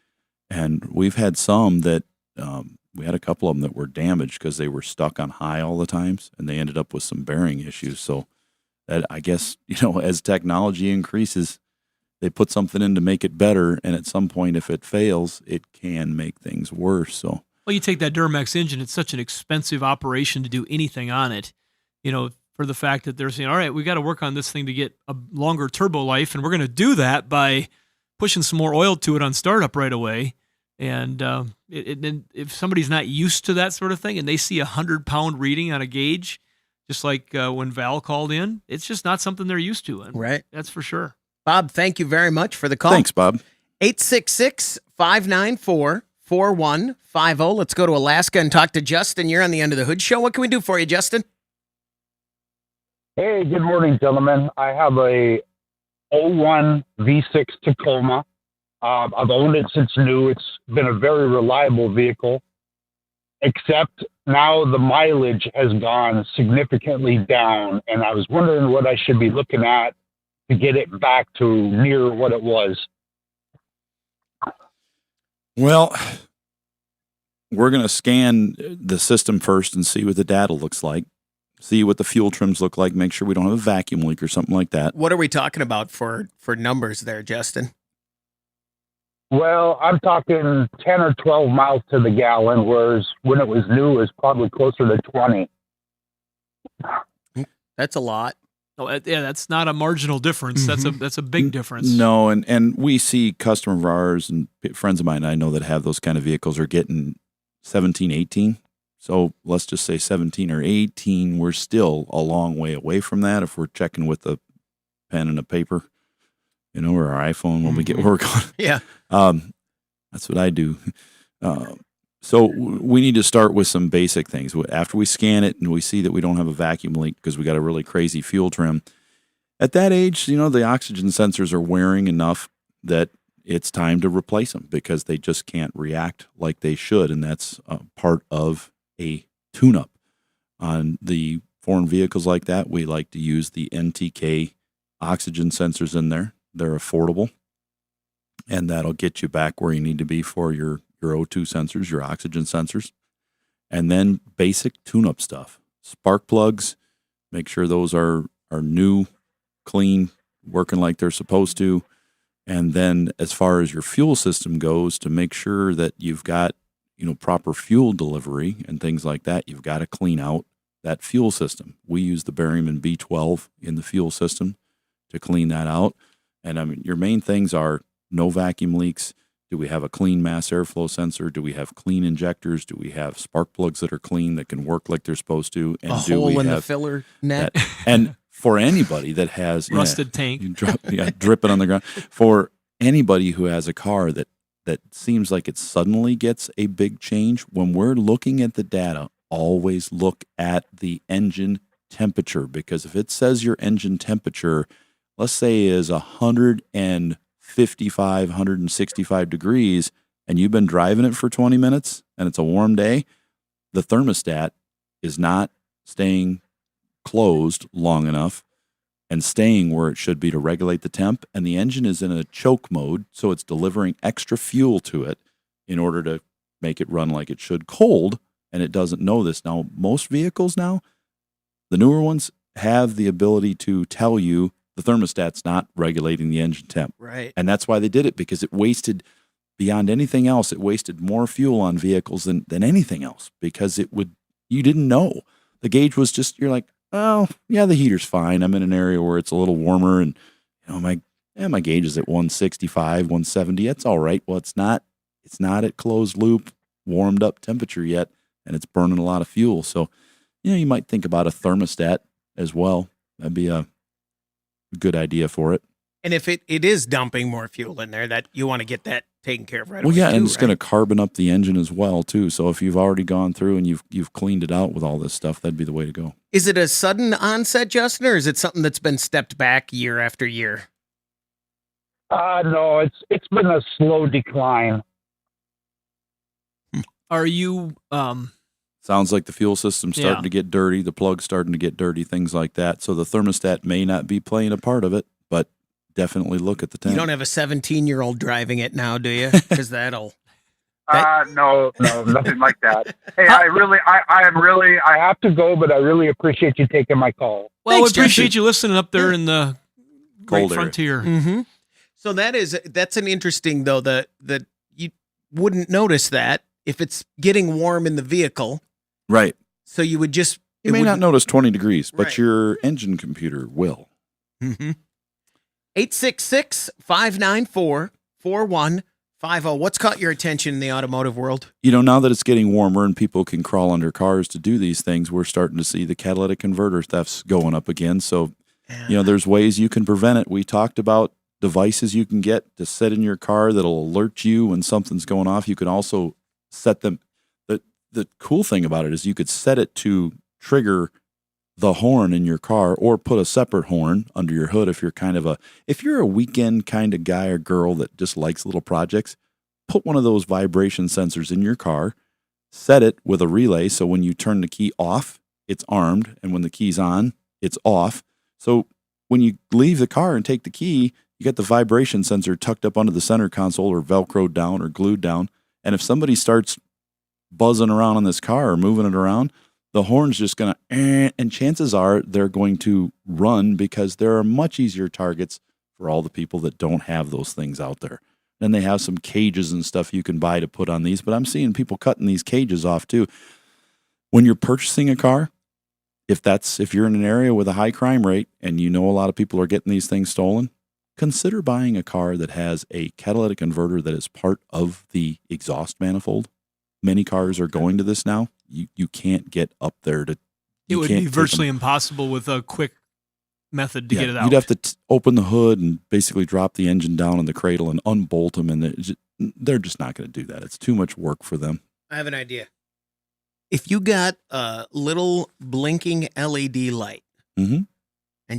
And we've had some that we had a couple of them that were damaged because they were stuck on high all the times, and they ended up with some bearing issues. So that, I guess, as technology increases, they put something in to make it better, and at some point, if it fails, it can make things worse. So, well, you take that Duramax engine; it's such an expensive operation to do anything on it. For the fact that they're saying, "All right, we got to work on this thing to get a longer turbo life, and we're going to do that by pushing some more oil to it on startup right away." And if somebody's not used to that sort of thing, and they see 100-pound reading on a gauge, just like when Val called in, it's just not something they're used to. And right, that's for sure. Bob, thank you very much for the call. Thanks, Bob. 866-594-4150. Let's go to Alaska and talk to Justin. You're on the Under the Hood Show. What can we do for you, Justin? Hey, good morning, gentlemen. I have a 01 V6 Tacoma. I've owned it since new. It's been a very reliable vehicle, except now the mileage has gone significantly down, and I was wondering what I should be looking at to get it back to near what it was. Well, we're going to scan the system first and see what the data looks like, see what the fuel trims look like, make sure we don't have a vacuum leak or something like that. What are we talking about for numbers there, Justin? Well, I'm talking 10 or 12 miles to the gallon, whereas when it was new, it was probably closer to 20. That's a lot. Oh, yeah, that's not a marginal difference. That's a big difference. No, and we see customers of ours and friends of mine I know that have those kind of vehicles are getting 17, 18. So let's just say 17 or 18. We're still a long way away from that if we're checking with a pen and a paper, or our iPhone when we get where we're going. Yeah. That's what I do. So we need to start with some basic things. After we scan it and we see that we don't have a vacuum leak because we got a really crazy fuel trim, at that age, the oxygen sensors are wearing enough that it's time to replace them because they just can't react like they should, and that's part of a tune-up. On the foreign vehicles like that, we like to use the NTK oxygen sensors in there. They're affordable, and that'll get you back where you need to be for your O2 sensors, your oxygen sensors, and then basic tune-up stuff. Spark plugs, make sure those are new, clean, working like they're supposed to. And then as far as your fuel system goes, to make sure that you've got, proper fuel delivery and things like that, you've got to clean out that fuel system. We use the barium B12 in the fuel system to clean that out. And your main things are no vacuum leaks. Do we have a clean mass airflow sensor? Do we have clean injectors? Do we have spark plugs that are clean that can work like they're supposed to? And a hole in the filler net. And for anybody that has rusted tank, dripping on the ground. For anybody who has a car that seems like it suddenly gets a big change, when we're looking at the data, always look at the engine temperature, because if it says your engine temperature, let's say, is 155, 165 degrees, and you've been driving it for 20 minutes and it's a warm day, the thermostat is not staying closed long enough and staying where it should be to regulate the temp, and the engine is in a choke mode, so it's delivering extra fuel to it in order to make it run like it should cold, and it doesn't know this. Now, most vehicles now, the newer ones, have the ability to tell you the thermostat's not regulating the engine temp. Right. And that's why they did it, because it wasted, beyond anything else, it wasted more fuel on vehicles than anything else, because you didn't know. The gauge was just, you're like, oh, yeah, the heater's fine. I'm in an area where it's a little warmer, and my gauge is at 165, 170. That's all right. Well, it's not at closed loop, warmed up temperature yet, and it's burning a lot of fuel. So, you might think about a thermostat as well. That'd be a good idea for it. And if it is dumping more fuel in there, that you want to get that taken care of right away. Well, yeah, too, and it's right? going to carbon up the engine as well too. So if you've already gone through and you've cleaned it out with all this stuff, that'd be the way to go. Is it a sudden onset, Justin, or is it something that's been stepped back year after year? No, it's been a slow decline. Are you? Sounds like the fuel system's starting Yeah. to get dirty, the plug's starting to get dirty, things like that. So the thermostat may not be playing a part of it, but definitely look at the temp. You don't have a 17-year-old driving it now, do you? Because that'll. No, nothing like that. Hey, I have to go, but I really appreciate you taking my call. Well, Thanks, we appreciate Jesse. you listening up there in the great Cold area. frontier. Mm-hmm. So that's an interesting though that you wouldn't notice that if it's getting warm in the vehicle. Right. So you would just You may not notice 20 degrees, but Right. your engine computer will. Mm-hmm. 866-594-4150. What's caught your attention in the automotive world? You know, now that it's getting warmer and people can crawl under cars to do these things, we're starting to see the catalytic converter thefts going up again. So, you know, there's ways you can prevent it. We talked about devices you can get to set in your car that'll alert you when something's going off. You can also set them. The cool thing about it is you could set it to trigger the horn in your car or put a separate horn under your hood if you're a weekend kind of guy or girl that just likes little projects. Put one of those vibration sensors in your car, set it with a relay so when you turn the key off, it's armed, and when the key's on, it's off. So when you leave the car and take the key, you get the vibration sensor tucked up under the center console or velcroed down or glued down, and if somebody starts buzzing around on this car or moving it around, the horn's just going to, and chances are they're going to run because there are much easier targets for all the people that don't have those things out there. Then they have some cages and stuff you can buy to put on these, but I'm seeing people cutting these cages off too. When you're purchasing a car, if you're in an area with a high crime rate and you know a lot of people are getting these things stolen, consider buying a car that has a catalytic converter that is part of the exhaust manifold. Many cars are going to this now. You can't get up there to. It would be virtually impossible with a quick method to get it out. You'd have to open the hood and basically drop the engine down in the cradle and unbolt them, and they're just not going to do that. It's too much work for them. I have an idea. If you got a little blinking LED light and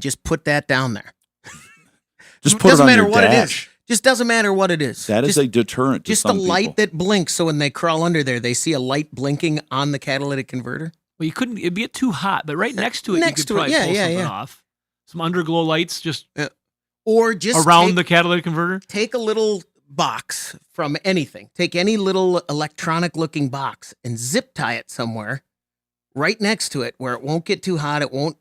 just put that down there. Just put it on your what it is. dash. Just doesn't matter what it is. That is a deterrent to Just a some light people. that blinks, so when they crawl under there, they see a light blinking on the catalytic converter. Well, it'd get too hot, but right next to it, Next you could to it, probably yeah, pull yeah, something yeah. off. Some underglow lights just Or just around the catalytic converter. Take a little box from anything. Take any little electronic looking box and zip tie it somewhere right next to it where it won't get too hot. It won't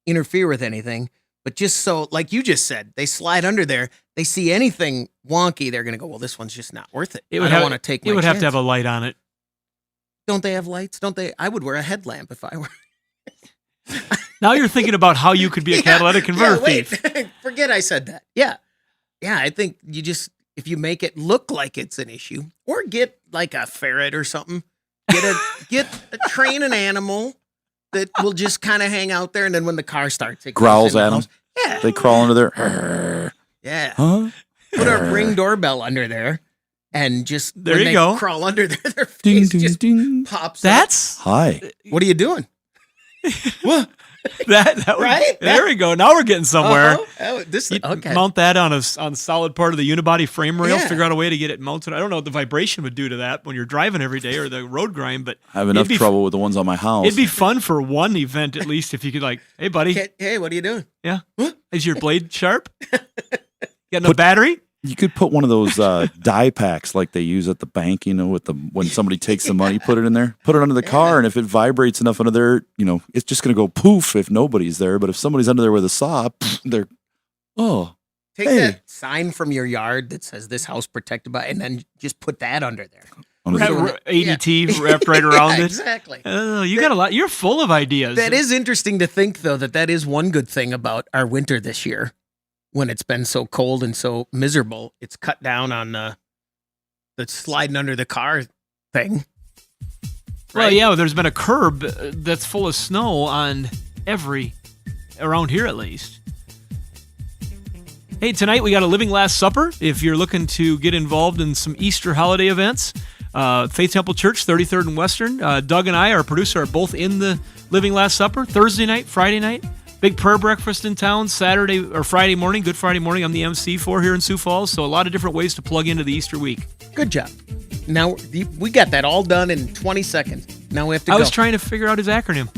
interfere with anything. But just so, like you just said, they slide under there. They see anything wonky, they're going to go, well, this one's just not worth it. I don't want to take my It would have to chance. have a light on it. Don't they have lights? Don't they? I would wear a headlamp if I were. Now you're thinking about how you could be a catalytic converter wait. thief. Forget I said that. Yeah. Yeah, I think if you make it look like it's an issue, or get like a ferret or something, train an animal that will just kind of hang out there, and then when the car starts, it Growls goes in the at them. house. Yeah. They crawl under there. Yeah. Huh? Put a Ring doorbell under there, and just There when you they go. crawl under there, their Ding, face ding, just ding. pops. That's Hi. What are you doing? What? that would, Right? There we go. Now we're getting somewhere. Oh, okay. Mount that on a solid part of the unibody frame rail. Yeah. Figure out a way to get it mounted. I don't know what the vibration would do to that when you're driving every day or the road grind, but I have enough trouble with the ones on my house. It'd be fun for one event at least if you could hey buddy, Hey, what are you doing? yeah, is your blade sharp? Got no battery? You could put one of those die packs like they use at the bank, when somebody takes the money, put it in there, put it under the car, and if it vibrates enough under there, it's just going to go poof if nobody's there. But if somebody's under there with a saw, they're, Take hey. that sign from your yard that says "This house protected by," and then just put that under there. ADT wrapped right around it. Exactly. You got a lot. You're full of ideas. That is interesting to think, though, that is one good thing about our winter this year. When it's been so cold and so miserable, it's cut down on the sliding under the car thing. Well, yeah, there's been a curb that's full of snow on around here at least. Hey, tonight we got a Living Last Supper. If you're looking to get involved in some Easter holiday events, Faith Temple Church, 33rd and Western. Doug and I, our producer, are both in the Living Last Supper, Thursday night, Friday night. Big prayer breakfast in town, Saturday or Friday morning, Good Friday morning. I'm the MC for here in Sioux Falls, so a lot of different ways to plug into the Easter week. Good job. Now we got that all done in 20 seconds. Now we have to I go. was trying to figure out his acronym.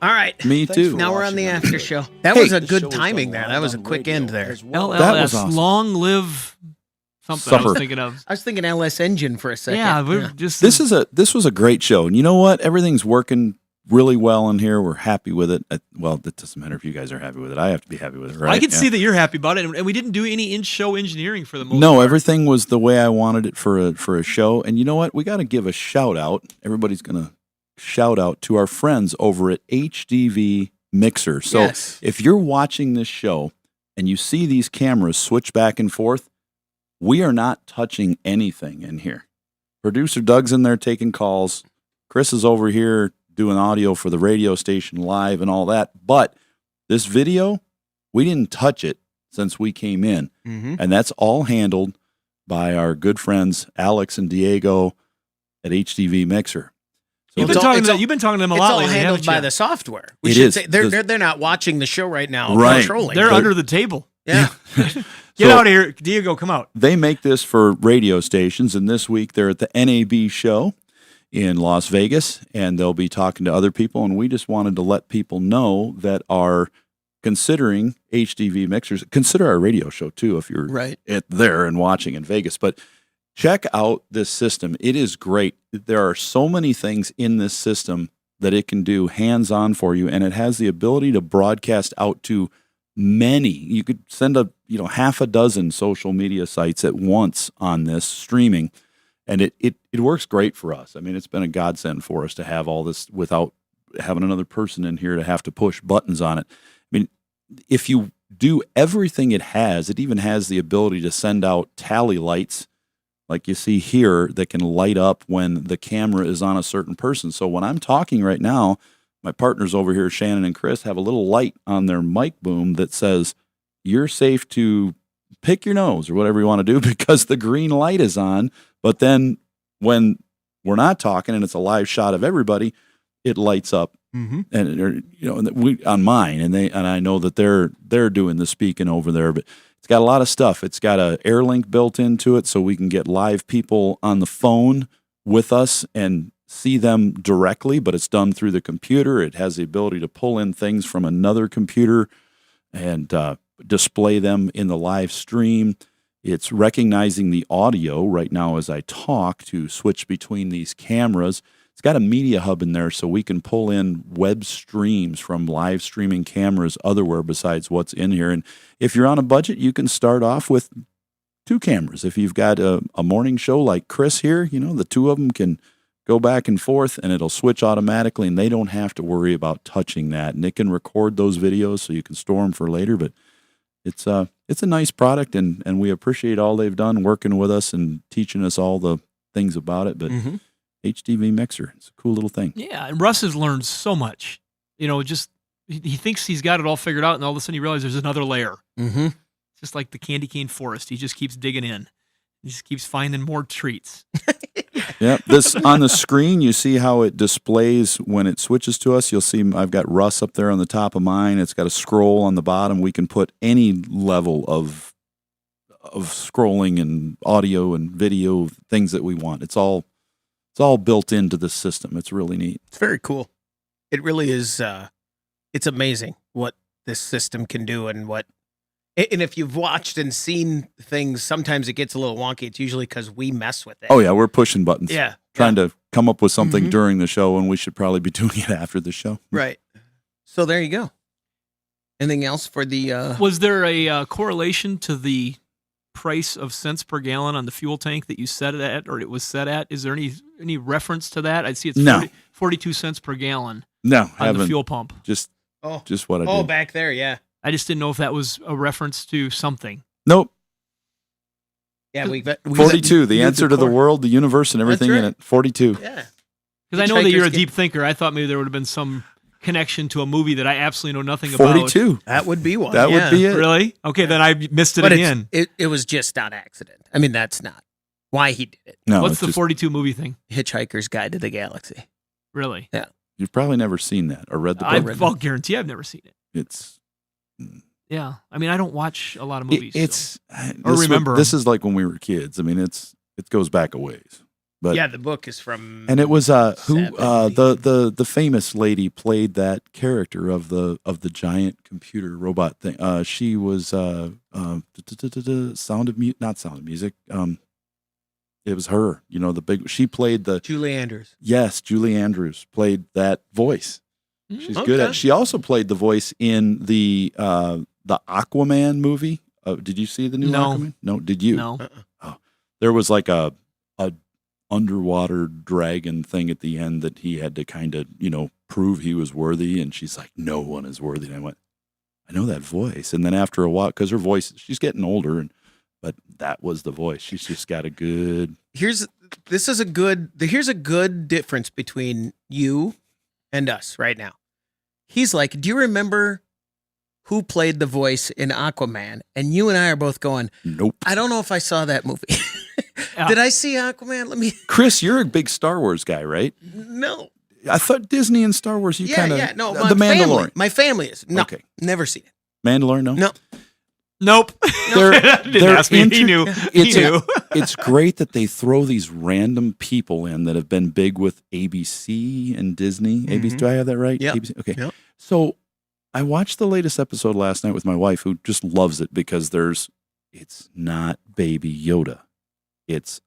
All right. Me too. Now we're on the after show. That was a good timing there. That was a quick end there. LLS, That was awesome. long live something I Supper. was thinking of. I was thinking LS engine for a second. Yeah, we're just This was a great show, and you know what? Everything's working really well in here. We're happy with it. Well, it doesn't matter if you guys are happy with it. I have to be happy with it, right? I can Yeah. see that you're happy about it, and we didn't do any in-show engineering for the most No, part. everything was the way I wanted it for a show. And you know what? We got to give a shout out. Everybody's gonna shout out to our friends over at HDV Mixer. So Yes. if you're watching this show and you see these cameras switch back and forth, we are not touching anything in here. Producer Doug's in there taking calls. Chris is over here doing audio for the radio station live and all that. But this video, we didn't touch it since we came in. Mhm. And that's all handled by our good friends Alex and Diego at HDV Mixer. So You've been talking to them a It's lot all lately, handled haven't by you? the software. It should is. say they're not watching the show right now. Right. Controlling. They're under the table. Yeah. Get So- out of here, Diego. Come out. They make this for radio stations, and this week they're at the NAB show in Las Vegas, and they'll be talking to other people. And we just wanted to let people know that are considering HDV mixers, consider our radio show too if you're Right. there and watching in Vegas. But check out this system. It is great. There are so many things in this system that it can do hands-on for you, and it has the ability to broadcast out to many. You could send half a dozen social media sites at once on this streaming, and it works great for us. I mean, it's been a godsend for us to have all this without having another person in here to have to push buttons on it. I mean, if you do everything it even has the ability to send out tally lights like you see here that can light up when the camera is on a certain person. So when I'm talking right now, my partners over here, Shannon and Chris, have a little light on their mic boom that says, you're safe to pick your nose or whatever you want to do because the green light is on. But then when we're not talking and it's a live shot of everybody, it lights up. Mm-hmm. And we on mine, and I know that they're doing the speaking over there, but it's got a lot of stuff. It's got a AirLink built into it, so we can get live people on the phone with us and see them directly. But it's done through the computer. It has the ability to pull in things from another computer and display them in the live stream. It's recognizing the audio right now as I talk to switch between these cameras. It's got a media hub in there so we can pull in web streams from live streaming cameras otherwhere besides what's in here. And if you're on a budget, you can start off with 2 cameras. If you've got a morning show like Chris here, the 2 of them can go back and forth and it'll switch automatically and they don't have to worry about touching that. And it can record those videos so you can store them for later. But it's a nice product and we appreciate all they've done working with us and teaching us all the things about it. But HDV Mixer. It's a cool little thing. Yeah, and Russ has learned so much. Just he thinks he's got it all figured out, and all of a sudden he realizes there's another layer. Mm-hmm. It's just like the candy cane forest. He just keeps digging in. He just keeps finding more treats. Yeah, this on the screen, you see how it displays when it switches to us. You'll see I've got Russ up there on the top of mine. It's got a scroll on the bottom. We can put any level of scrolling and audio and video things that we want. It's all built into the system. It's really neat. It's very cool. It really is. It's amazing what this system can do and if you've watched and seen things, sometimes it gets a little wonky. It's usually because we mess with it. Oh yeah, we're pushing buttons. Yeah. Trying to come up with something Mhm. during the show when we should probably be doing it after the show. Right. So there you go. Anything else for the... Was there a correlation to the price of cents per gallon on the fuel tank that you set it at, or it was set at? Is there any reference to that? I see it's No. 42 cents per gallon No, on haven't. the fuel pump. Just what I Oh, did. back there, yeah. I just didn't know if that was a reference to something. Nope. Yeah, we've 42, the answer to the world, the universe, and everything in right. it. 42. Yeah. Because I know that you're a Hitchhiker's deep thinker. I thought maybe there would have been some connection to a movie that I absolutely know nothing about. 42. That would be one. That would be it. Really? Okay, then I missed it But again. it was just on accident. I mean, that's not why he did it. No, What's it's the just- 42 movie thing? Hitchhiker's Guide to the Galaxy. Really? Yeah. You've probably never seen that or read the book. I'll guarantee I've never seen it. It's Yeah, I mean, I don't watch a lot of movies. It's or remember. This is like when we were kids. I mean, it goes back a ways. But yeah, the book is from. And it was the famous lady played that character of the giant computer robot thing. She was Sound of not Sound of Music. It was her. You know, she played the Julie Andrews. Yes, Julie Andrews played that voice. She's good at. She also played the voice in the Aquaman movie. Did you see the new Aquaman? No, did you? No. Oh, there was like a underwater dragon thing at the end that he had to kind of, prove he was worthy. And she's like, no one is worthy. And I went, I know that voice. And then after a while, because her voice, she's getting older, but that was the voice. She's just got a good. Here's a good difference between you and us right now. He's like, do you remember who played the voice in Aquaman? And you and I are both going, nope. I don't know if I saw that movie. Did I see Aquaman? Chris, you're a big Star Wars guy, right? No. I thought Disney and Star Wars, you kind of. Yeah, no. The Mandalorian. My family is. No, okay. Never seen it. Mandalorian, no? No. Nope. Didn't ask me. He knew. He knew. It's great that they throw these random people in that have been big with ABC and Disney. Mm-hmm. ABC, do I have that right? Yeah. Okay. Yep. So I watched the latest episode last night with my wife, who just loves it because it's not Baby Yoda. It's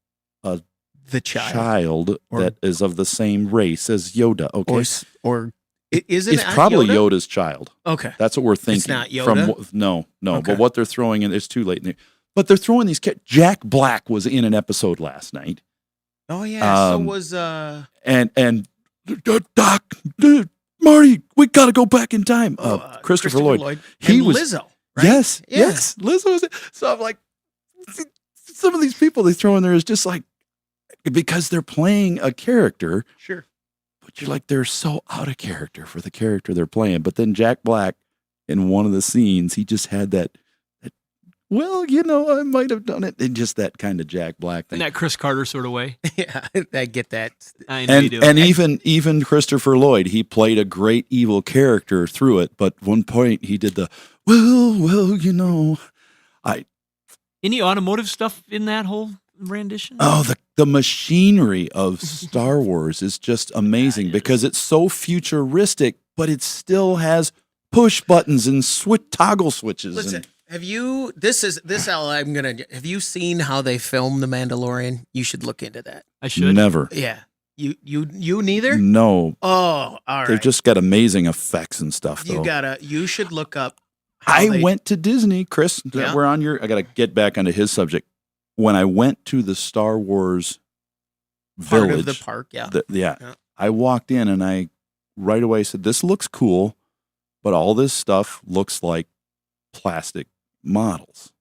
the child that is of the same race as Yoda. Okay. Or is it? It's probably Yoda? Yoda's child. Okay. That's what we're thinking. It's not Yoda? No. Okay. But what they're throwing in, it's too late. But they're throwing these kids. Jack Black was in an episode last night. Oh yeah. So was and Doc, Marty, we got to go back in time. Christopher Lloyd. He and was Lizzo. Right? Yes. Yeah. Yes. Lizzo was it. So I'm like, some of these people they throw in there is just like, because they're playing a character. Sure. But you're like, they're so out of character for the character they're playing. But then Jack Black, in one of the scenes, he just had that well, I might have done it. And just that kind of Jack Black thing. In that Chris Carter sort of way. Yeah, I get that. I know you do. And even Christopher Lloyd, he played a great evil character through it. But one point he did the, Any automotive stuff in that whole rendition? Oh, the machinery of Star Wars is just amazing because it's so futuristic, but it still has push buttons and toggle switches. Listen, have you seen how they film The Mandalorian? You should look into that. I should. Never. Yeah. You neither? No. Oh, all right. They've just got amazing effects and stuff, though. You should look up. I went to Disney, Chris. Yeah. We're on I got to get back onto his subject. When I went to the Star Wars part village, of the park, yeah. Yeah. I walked in and I right away said, this looks cool, but all this stuff looks like plastic models.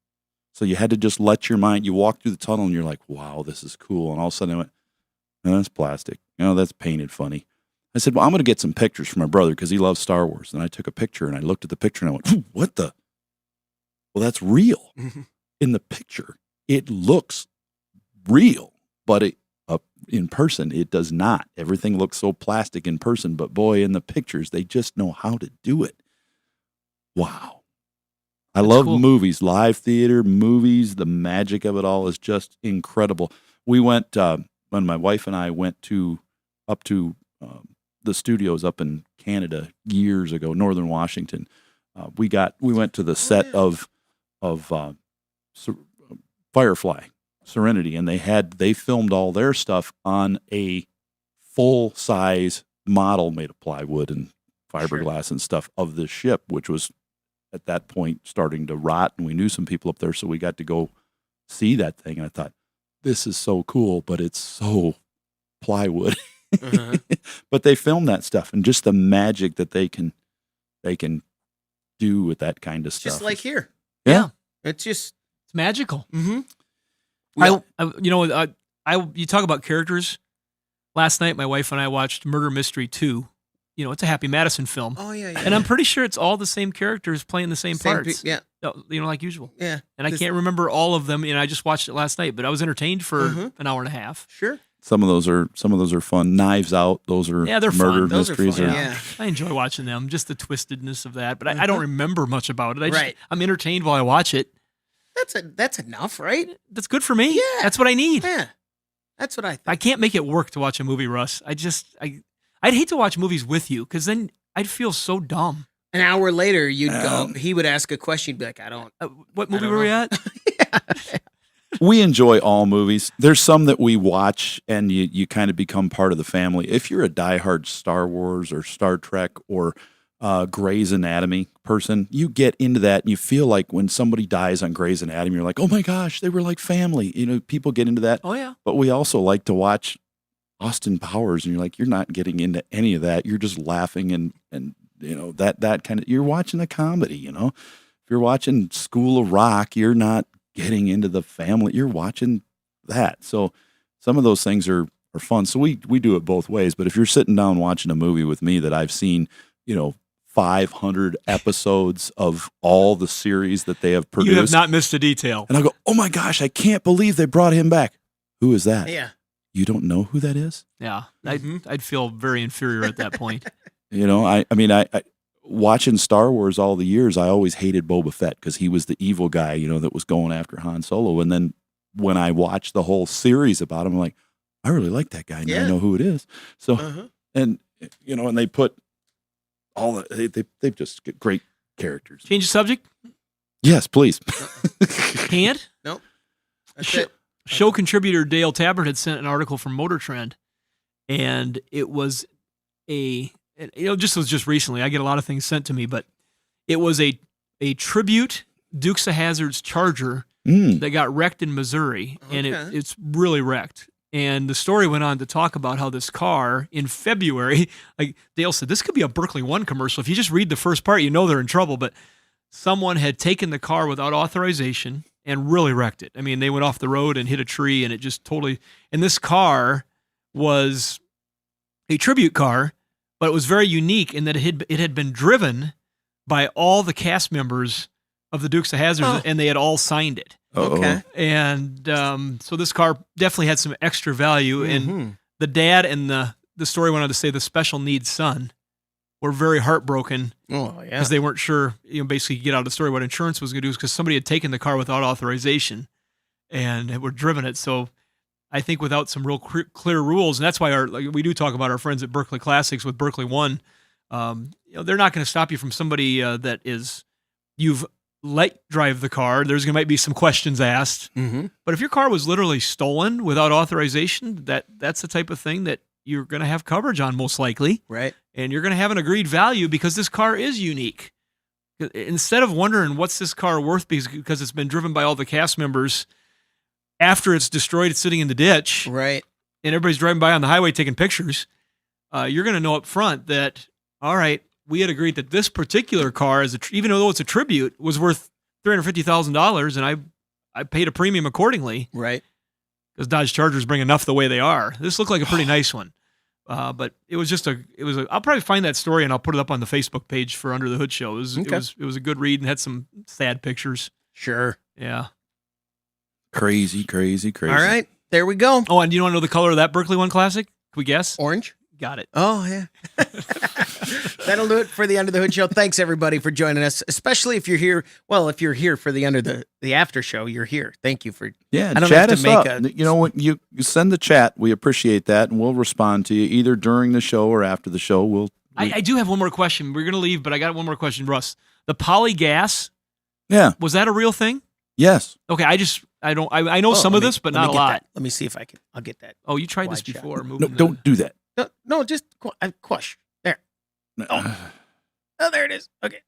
So you had to just let your mind, you walk through the tunnel and you're like, wow, this is cool. And all of a sudden I went, no, that's plastic. That's painted funny. I said, well, I'm going to get some pictures for my brother because he loves Star Wars. And I took a picture and I looked at the picture and I went, what the? Well, that's real. In the picture, it looks real, but in person, it does not. Everything looks so plastic in person, but boy, in the pictures, they just know how to do it. Wow. I love movies, live theater, movies. The magic of it all is just incredible. We went, when my wife and I went up to the studios up in Canada years ago, Northern Washington. We went to the set of Firefly, Serenity, and they filmed all their stuff on a full size model made of plywood and fiberglass and stuff of the ship, which was at that point starting to rot. And we knew some people up there, so we got to go see that thing. And I thought, this is so cool, but it's so plywood. But they filmed that stuff, and just the magic that they can do with that kind of stuff. Just like here. Yeah. It's magical. Mm-hmm. You talk about characters. Last night, my wife and I watched Murder Mystery 2. It's a Happy Madison film. Oh, yeah. And I'm pretty sure it's all the same characters playing the same parts. Yeah. Like usual. Yeah. And I can't remember all of them. I just watched it last night, but I was entertained for an hour and a half. Sure. Some of those are fun. Knives Out, those are Yeah, they're murder fun. Those mysteries. are fun. Yeah. I enjoy watching them, just the twistedness of that. But I don't remember much about it. Right. I'm entertained while I watch it. That's enough, right? That's good for me. Yeah. That's what I need. Yeah. That's what I think. I can't make it work to watch a movie, Russ. I'd hate to watch movies with you because then I'd feel so dumb. An hour later, you'd go. He would ask a question. You'd be like, "I don't." What I movie don't were we know. at? We enjoy all movies. There's some that we watch and you kind of become part of the family. If you're a diehard Star Wars or Star Trek or Grey's Anatomy person, you get into that and you feel like when somebody dies on Grey's Anatomy, you're like, oh my gosh, they were like family. You know, people get into that. Oh, yeah. But we also like to watch Austin Powers and you're like, you're not getting into any of that. You're just laughing and you know, that kind of, you're watching a comedy, you know. If you're watching School of Rock, you're not getting into the family. You're watching that. So some of those things are fun. So we do it both ways. But if you're sitting down watching a movie with me that I've seen, you know, 500 episodes of all the series that they have produced. You have not missed a detail. And I go, oh my gosh, I can't believe they brought him back. Who is that? Yeah. You don't know who that is? Yeah. I'd feel very inferior at that point. You know, I mean, I watching Star Wars all the years, I always hated Boba Fett because he was the evil guy, you know, that was going after Han Solo. And then when I watched the whole series about him, I'm like, I really like that guy. And I know who it is. So, and, you know, and they put all the, they've just got great characters. Change the subject? Yes, please. Can't? Nope. Show contributor Dale Tabbert had sent an article from Motor Trend, and it was just recently. I get a lot of things sent to me, but it was a tribute Dukes of Hazzard's Charger that got wrecked in Missouri, and it's really wrecked. And the story went on to talk about how this car in February, like Dale said, this could be a Berkeley One commercial. If you just read the first part, you know they're in trouble. But someone had taken the car without authorization and really wrecked it. I mean, they went off the road and hit a tree, and it just totally. And this car was a tribute car, but it was very unique in that it had been driven by all the cast members of the Dukes of Hazzard, and they had all signed it. Okay. And so this car definitely had some extra value. And the dad and the story went on to say the special needs son were very heartbroken. Oh, yeah. Because they weren't sure, basically get out of the story what insurance was going to do, because somebody had taken the car without authorization and had were driven it. So I think without some real clear rules, and that's why we do talk about our friends at Berkeley Classics with Berkeley One. They're not going to stop you from somebody that you've let drive the car. There's might be some questions asked. But if your car was literally stolen without authorization, that's the type of thing that you're going to have coverage on most likely. Right. And you're going to have an agreed value because this car is unique. Instead of wondering what's this car worth because it's been driven by all the cast members after it's destroyed, it's sitting in the ditch. Right. And everybody's driving by on the highway taking pictures. You're going to know up front that, all right, we had agreed that this particular car, even though it's a tribute, was worth $350,000, and I paid a premium accordingly. Right. Because Dodge Chargers bring enough the way they are. This looked like a pretty nice one. But it was I'll probably find that story and I'll put it up on the Facebook page for Under the Hood Show. It was a good read and had some sad pictures. Sure. Yeah. Crazy. All right. There we go. Oh, and do you want to know the color of that Berkeley One Classic? Can we guess? Orange. Got it. Oh, yeah. That'll do it for the Under the Hood Show. Thanks, everybody, for joining us, especially if you're here. Well, if you're here for the after show, you're here. Thank you for. Yeah, I don't chat have to us make up. You know, when you send the chat, we appreciate that, and we'll respond to you either during the show or after the show. I do have one more question. We're going to leave, but I got one more question, Russ. The polygas. Yeah. Was that a real thing? Yes. Okay. I know some of this, but not a lot. Let me see if I'll get that. Oh, you tried this before. No, don't do that. No, just quash. There. Oh, there it is. Okay.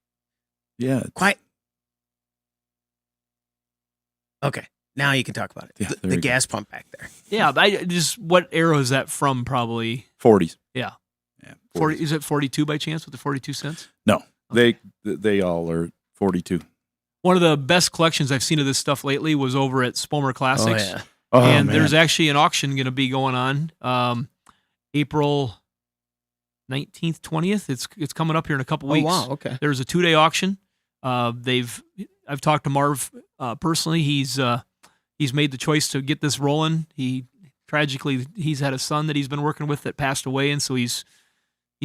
Yeah. Quiet. Okay. Now you can talk about it. Yeah, the gas pump back there. Yeah, what era is that from? Probably 40s. Yeah. 40s. Is it 42 by chance with the 42 cents? No, they all are 42. One of the best collections I've seen of this stuff lately was over at Spomer Classics. Oh, yeah. Oh, and man. there's actually an auction going to be going on April 19th, 20th. It's coming up here in a couple weeks. Oh, wow. Okay. There's a 2-day auction. I've talked to Marv personally. He's made the choice to get this rolling. He tragically, he's had a son that he's been working with that passed away, and so he's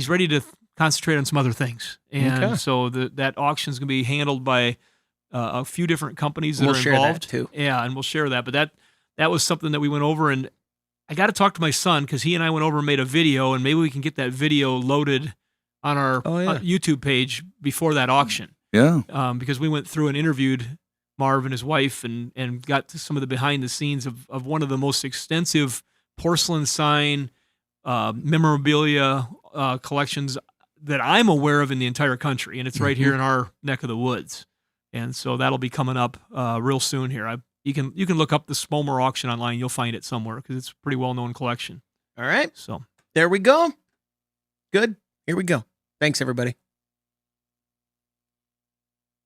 ready to concentrate on some other things. And Okay. so that auction is going to be handled by a few different companies that We'll are share that, involved too. Yeah, and we'll share that. But that was something that we went over, and I got to talk to my son because he and I went over and made a video, and maybe we can get that video loaded on our YouTube page before that auction. Yeah. Because we went through and interviewed Marv and his wife and got to some of the behind the scenes of one of the most extensive porcelain sign memorabilia collections that I'm aware of in the entire country. And it's right here in our neck of the woods. And so that'll be coming up real soon here. You can look up the Smolmer auction online. You'll find it somewhere because it's a pretty well-known collection. All right. So there we go. Good. Here we go. Thanks, everybody.